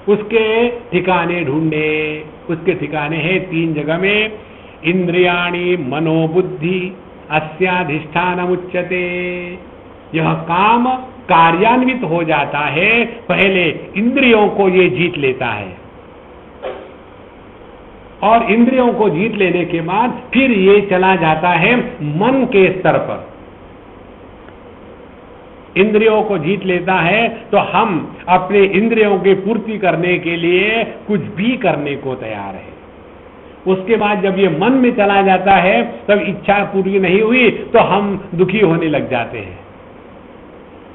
उसके ठिकाने ढूंढे। उसके ठिकाने हैं 3 जगह में, इंद्रियाणि मनोबुद्धि अस्याधिष्ठानमुच्यते। यह काम कार्यान्वित हो जाता है, पहले इंद्रियों को ये जीत लेता है, और इंद्रियों को जीत लेने के बाद फिर ये चला जाता है मन के स्तर पर। इंद्रियों को जीत लेता है तो हम अपने इंद्रियों की पूर्ति करने के लिए कुछ भी करने को तैयार है। उसके बाद जब ये मन में चला जाता है, तब इच्छा पूरी नहीं हुई तो हम दुखी होने लग जाते हैं।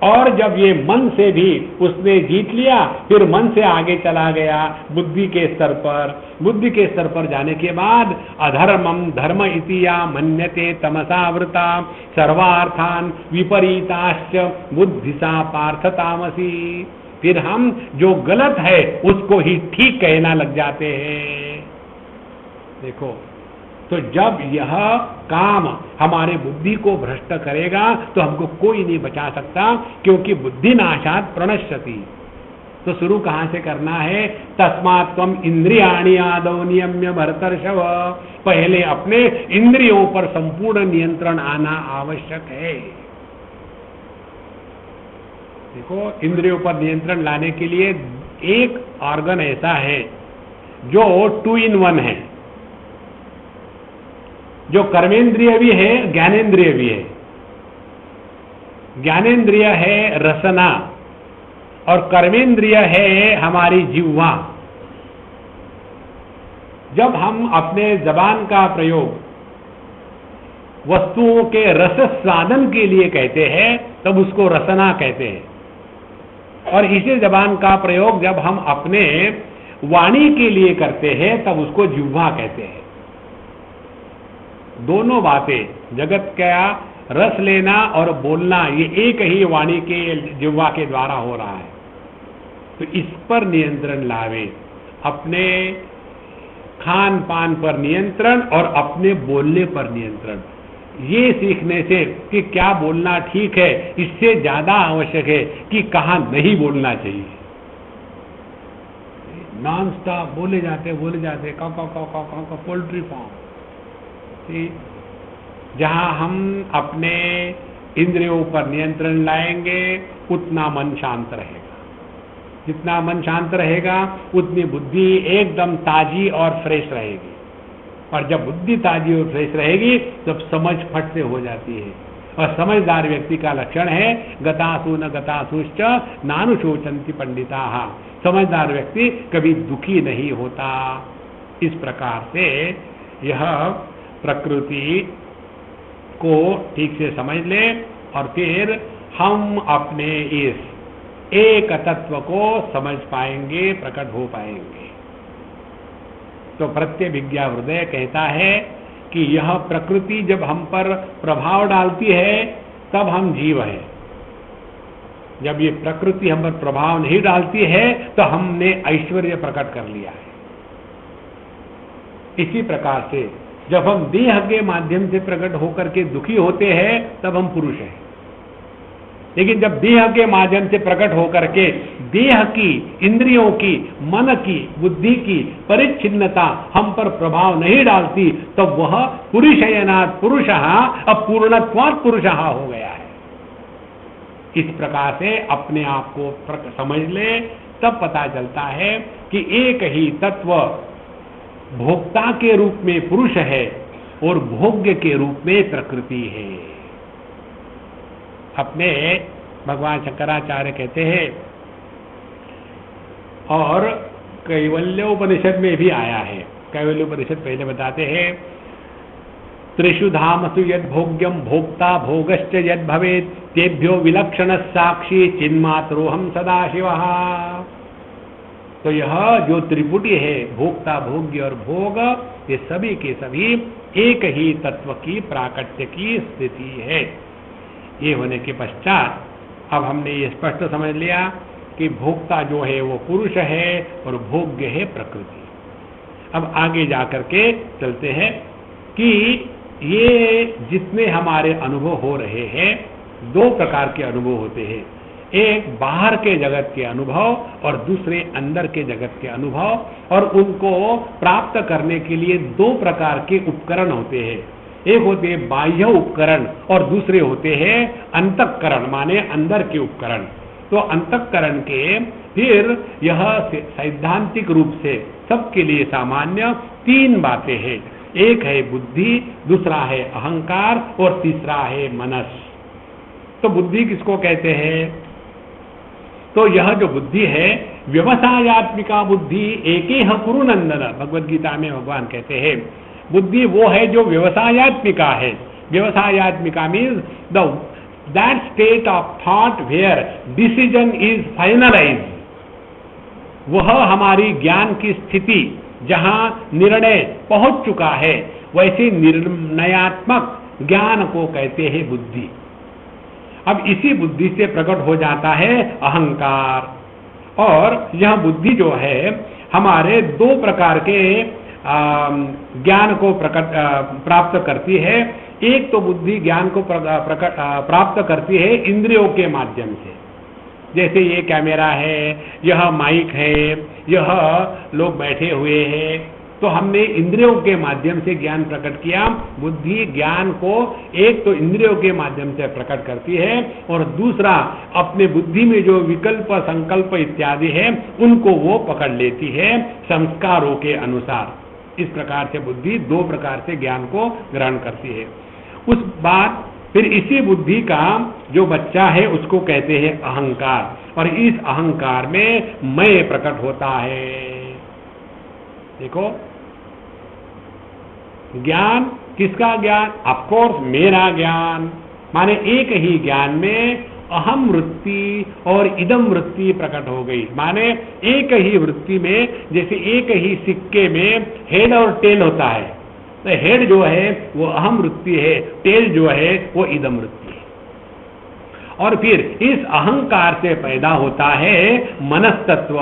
और जब ये मन से भी उसने जीत लिया, फिर मन से आगे चला गया बुद्धि के स्तर पर। बुद्धि के स्तर पर जाने के बाद अधर्मम धर्म इति या मन्यते तमसावृता सर्वार्थान विपरीताश्च बुद्धिसा पार्थ तामसी। फिर हम जो गलत है उसको ही ठीक कहना लग जाते हैं। देखो, तो जब यह काम हमारे बुद्धि को भ्रष्ट करेगा तो हमको कोई नहीं बचा सकता, क्योंकि बुद्धि नाशात् प्रणश्यति। तो शुरू कहां से करना है? तस्मात् त्वम् इंद्रियाणि आदौ नियम्य भरतर्षभ। पहले अपने इंद्रियों पर संपूर्ण नियंत्रण आना आवश्यक है। देखो, इंद्रियों पर नियंत्रण लाने के लिए एक ऑर्गन ऐसा है जो 2 in 1 है, जो कर्मेंद्रिय भी है, ज्ञानेंद्रिय भी है। ज्ञानेंद्रिय है रसना, और कर्मेंद्रिय है हमारी जिह्वा। जब हम अपने जबान का प्रयोग वस्तुओं के रस स्वादन के लिए कहते हैं, तब उसको रसना कहते हैं। और इसी जबान का प्रयोग जब हम अपने वाणी के लिए करते हैं, तब उसको जिह्वा कहते हैं। दोनों बातें, जगत का रस लेना और बोलना, ये एक ही वाणी के जिह्वा के द्वारा हो रहा है। तो इस पर नियंत्रण लावे, अपने खान पान पर नियंत्रण और अपने बोलने पर नियंत्रण। ये सीखने से कि क्या बोलना ठीक है, इससे ज्यादा आवश्यक है कि कहाँ नहीं बोलना चाहिए। नॉन स्टॉप बोले जाते काउ पोल्ट्री फार्म। जहां हम अपने इंद्रियों पर नियंत्रण लाएंगे, उतना मन शांत रहेगा। जितना मन शांत रहेगा, उतनी बुद्धि एकदम ताजी और फ्रेश रहेगी। और जब बुद्धि ताजी और फ्रेश रहेगी, तब समझ फट से हो जाती है। और समझदार व्यक्ति का लक्षण है गतासु न गतासुश्च नानुशोचन्ति पंडिताः। समझदार व्यक्ति कभी दुखी नहीं होता। इस प्रकार से यह प्रकृति को ठीक से समझ ले, और फिर हम अपने इस एक तत्व को समझ पाएंगे, प्रकट हो पाएंगे। तो प्रत्यभिज्ञा हृदय कहता है कि यह प्रकृति जब हम पर प्रभाव डालती है तब हम जीव हैं। जब ये प्रकृति हम पर प्रभाव नहीं डालती है तो हमने ऐश्वर्य प्रकट कर लिया है। इसी प्रकार से जब हम देह के माध्यम से प्रकट होकर के दुखी होते हैं तब हम पुरुष हैं, लेकिन जब देह के माध्यम से प्रकट होकर के देह की, इंद्रियों की, मन की, बुद्धि की परिच्छिन्नता हम पर प्रभाव नहीं डालती तो वह पुरुषयनात् पुरुषः अपूर्णत्वात् पुरुषः हो गया है। इस प्रकार से अपने आप को समझ ले, तब पता चलता है कि एक ही तत्व भोक्ता के रूप में पुरुष है और भोग्य के रूप में प्रकृति है। अपने भगवान शंकराचार्य कहते हैं, और कैवल्योपनिषद में भी आया है। कैवल्योपनिषद पहले बताते हैं, त्रिषु धामसु यद भोग्यम भोक्ता भोगश्च यद भवेत् तेभ्यो विलक्षण साक्षी चिन्मात्रोहम सदाशिवः। तो यह जो त्रिपुटी है, भोक्ता, भोग्य और भोग, ये सभी के सभी एक ही तत्व की प्राकट्य की स्थिति है। ये होने के पश्चात अब हमने ये स्पष्ट समझ लिया कि भोक्ता जो है वो पुरुष है और भोग्य है प्रकृति। अब आगे जाकर के चलते हैं कि ये जितने हमारे अनुभव हो रहे हैं, दो प्रकार के अनुभव होते हैं। एक बाहर के जगत के अनुभव और दूसरे अंदर के जगत के अनुभव, और उनको प्राप्त करने के लिए दो प्रकार के उपकरण होते हैं। एक होते हैं बाह्य उपकरण और दूसरे होते हैं अंतःकरण, माने अंदर के उपकरण। तो अंतःकरण के फिर यह सैद्धांतिक रूप से सबके लिए सामान्य तीन बातें हैं। एक है बुद्धि, दूसरा है अहंकार और तीसरा है मनस। तो बुद्धि किसको कहते हैं? तो यह जो बुद्धि है व्यवसायात्मिका बुद्धि एकेह कुरु नंदन, भगवद गीता में भगवान कहते हैं बुद्धि वो है जो व्यवसायात्मिका है। व्यवसायात्मिका means that state of thought where decision is finalise. वह हमारी ज्ञान की स्थिति जहां निर्णय पहुंच चुका है, वैसे निर्णयात्मक ज्ञान को कहते हैं बुद्धि। अब इसी बुद्धि से प्रकट हो जाता है अहंकार, और यह बुद्धि जो है हमारे दो प्रकार के ज्ञान को प्राप्त करती है। एक तो बुद्धि ज्ञान को प्राप्त करती है इंद्रियों के माध्यम से, जैसे ये कैमरा है, यह माइक है, यह लोग बैठे हुए हैं, तो हमने इंद्रियों के माध्यम से ज्ञान प्रकट किया। बुद्धि ज्ञान को एक तो इंद्रियों के माध्यम से प्रकट करती है और दूसरा अपने बुद्धि में जो विकल्प, संकल्प इत्यादि है उनको वो पकड़ लेती है संस्कारों के अनुसार। इस प्रकार से बुद्धि दो प्रकार से ज्ञान को ग्रहण करती है। उस बाद फिर इसी बुद्धि का जो बच्चा है उसको कहते हैं अहंकार, और इस अहंकार में मैं प्रकट होता है। देखो, ज्ञान किसका ज्ञान? ऑफकोर्स मेरा ज्ञान, माने एक ही ज्ञान में अहम वृत्ति और इदम वृत्ति प्रकट हो गई। माने एक ही वृत्ति में, जैसे एक ही सिक्के में हेड और टेल होता है, तो हेड जो है वो अहम वृत्ति है, टेल जो है वो इदम वृत्ति है। और फिर इस अहंकार से पैदा होता है मनस्तत्व,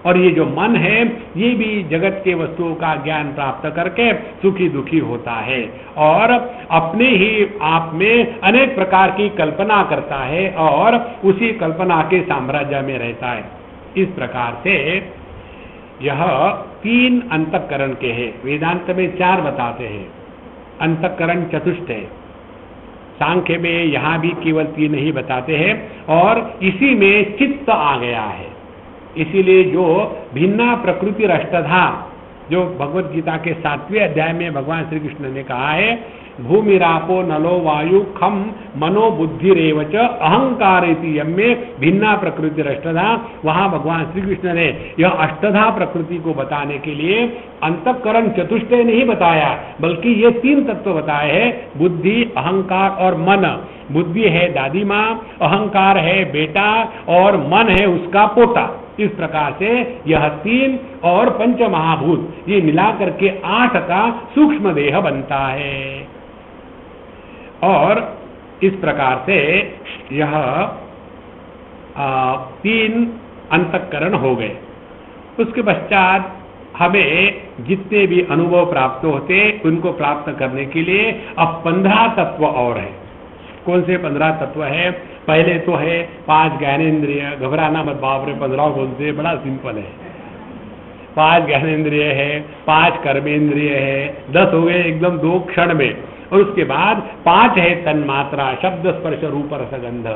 और ये जो मन है ये भी जगत के वस्तुओं का ज्ञान प्राप्त करके सुखी दुखी होता है और अपने ही आप में अनेक प्रकार की कल्पना करता है और उसी कल्पना के साम्राज्य में रहता है। इस प्रकार से यह तीन अंतःकरण के हैं। वेदांत में चार बताते हैं, अंतःकरण चतुष्ट है। सांख्य में यहाँ भी केवल तीन ही बताते हैं, और इसी में चित्त आ गया है। इसीलिए जो भिन्ना प्रकृति अष्टधा, जो भगवत गीता के 7वें अध्याय में भगवान श्री कृष्ण ने कहा है, भूमिरापो नलो वायु खम मनो बुद्धिरेवच अहंकार इति यम में भिन्ना प्रकृति अष्टधा, वहां भगवान श्री कृष्ण ने यह अष्टधा प्रकृति को बताने के लिए अंतःकरण चतुष्टय नहीं बताया, बल्कि ये तीन तत्व बताए हैं, बुद्धि, अहंकार और मन। बुद्धि है दादी माँ, अहंकार है बेटा और मन है उसका पोता। इस प्रकार से यह 3 और पंच महाभूत ये मिलाकर के 8 का सूक्ष्म देह बनता है। और इस प्रकार से यह 3 अंतःकरण हो गए। उसके पश्चात हमें जितने भी अनुभव प्राप्त होते उनको प्राप्त करने के लिए अब 15 तत्व और हैं। कौन से 15 तत्व है? पहले तो है 5 ज्ञानेन्द्रिय। घबराना मत, बाप रे 15 कौन से, बड़ा सिंपल है। 5 ज्ञानेन्द्रिय है, 5 कर्मेंद्रिय है, 10 हो गए एकदम 2 क्षण में। और उसके बाद 5 है तन्मात्रा, शब्द स्पर्श रूप रसगंध।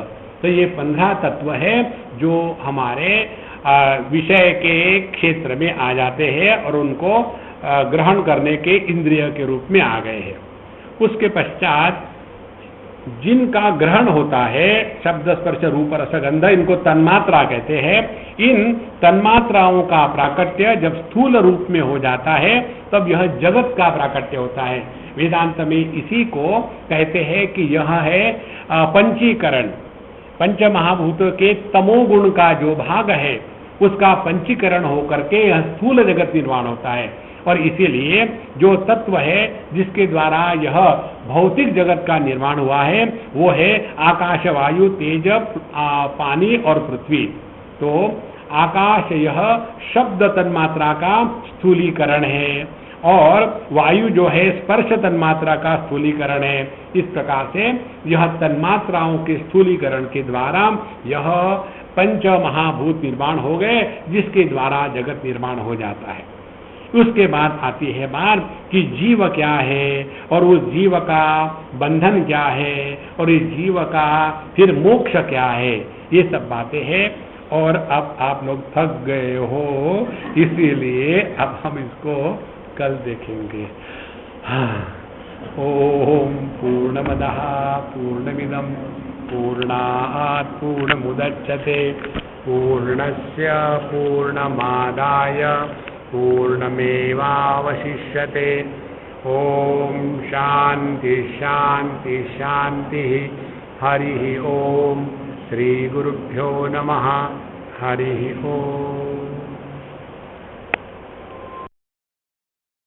तो ये 15 तत्व है जो हमारे विषय के क्षेत्र में आ जाते हैं और उनको ग्रहण करने के इंद्रिय के रूप में आ गए हैं। उसके पश्चात जिनका ग्रहण होता है शब्द स्पर्श रूप रसगंध, इनको तन्मात्रा कहते हैं। इन तन्मात्राओं का प्राकट्य जब स्थूल रूप में हो जाता है तब यह जगत का प्राकट्य होता है। वेदांत में इसी को कहते हैं कि यह है पंचीकरण। पंच महाभूतों के तमोगुण का जो भाग है उसका पंचीकरण होकर के यह स्थूल जगत निर्माण होता है। और इसीलिए जो तत्व है जिसके द्वारा यह भौतिक जगत का निर्माण हुआ है वो है आकाश, वायु, तेज, पानी और पृथ्वी। तो आकाश यह शब्द तन्मात्रा का स्थूलीकरण है और वायु जो है स्पर्श तन्मात्रा का स्थूलीकरण है। इस प्रकार से यह तन्मात्राओं के स्थूलीकरण के द्वारा यह पंच महाभूत निर्माण हो गए, जिसके द्वारा जगत निर्माण हो जाता है। उसके बाद आती है बात कि जीव क्या है और उस जीव का बंधन क्या है और इस जीव का फिर मोक्ष क्या है, ये सब बातें हैं। और अब आप लोग थक गए हो, इसीलिए अब हम इसको कल देखेंगे। ओम पूर्णमदः पूर्णमिदं पूर्णात् पूर्णमुदच्यते पूर्णस्य पूर्णमादाय पूर्णमेवावशिष्यते। ओम शांति शांति शांति। हरि ओम। श्री गुरुभ्यो नमः। हरि ओम।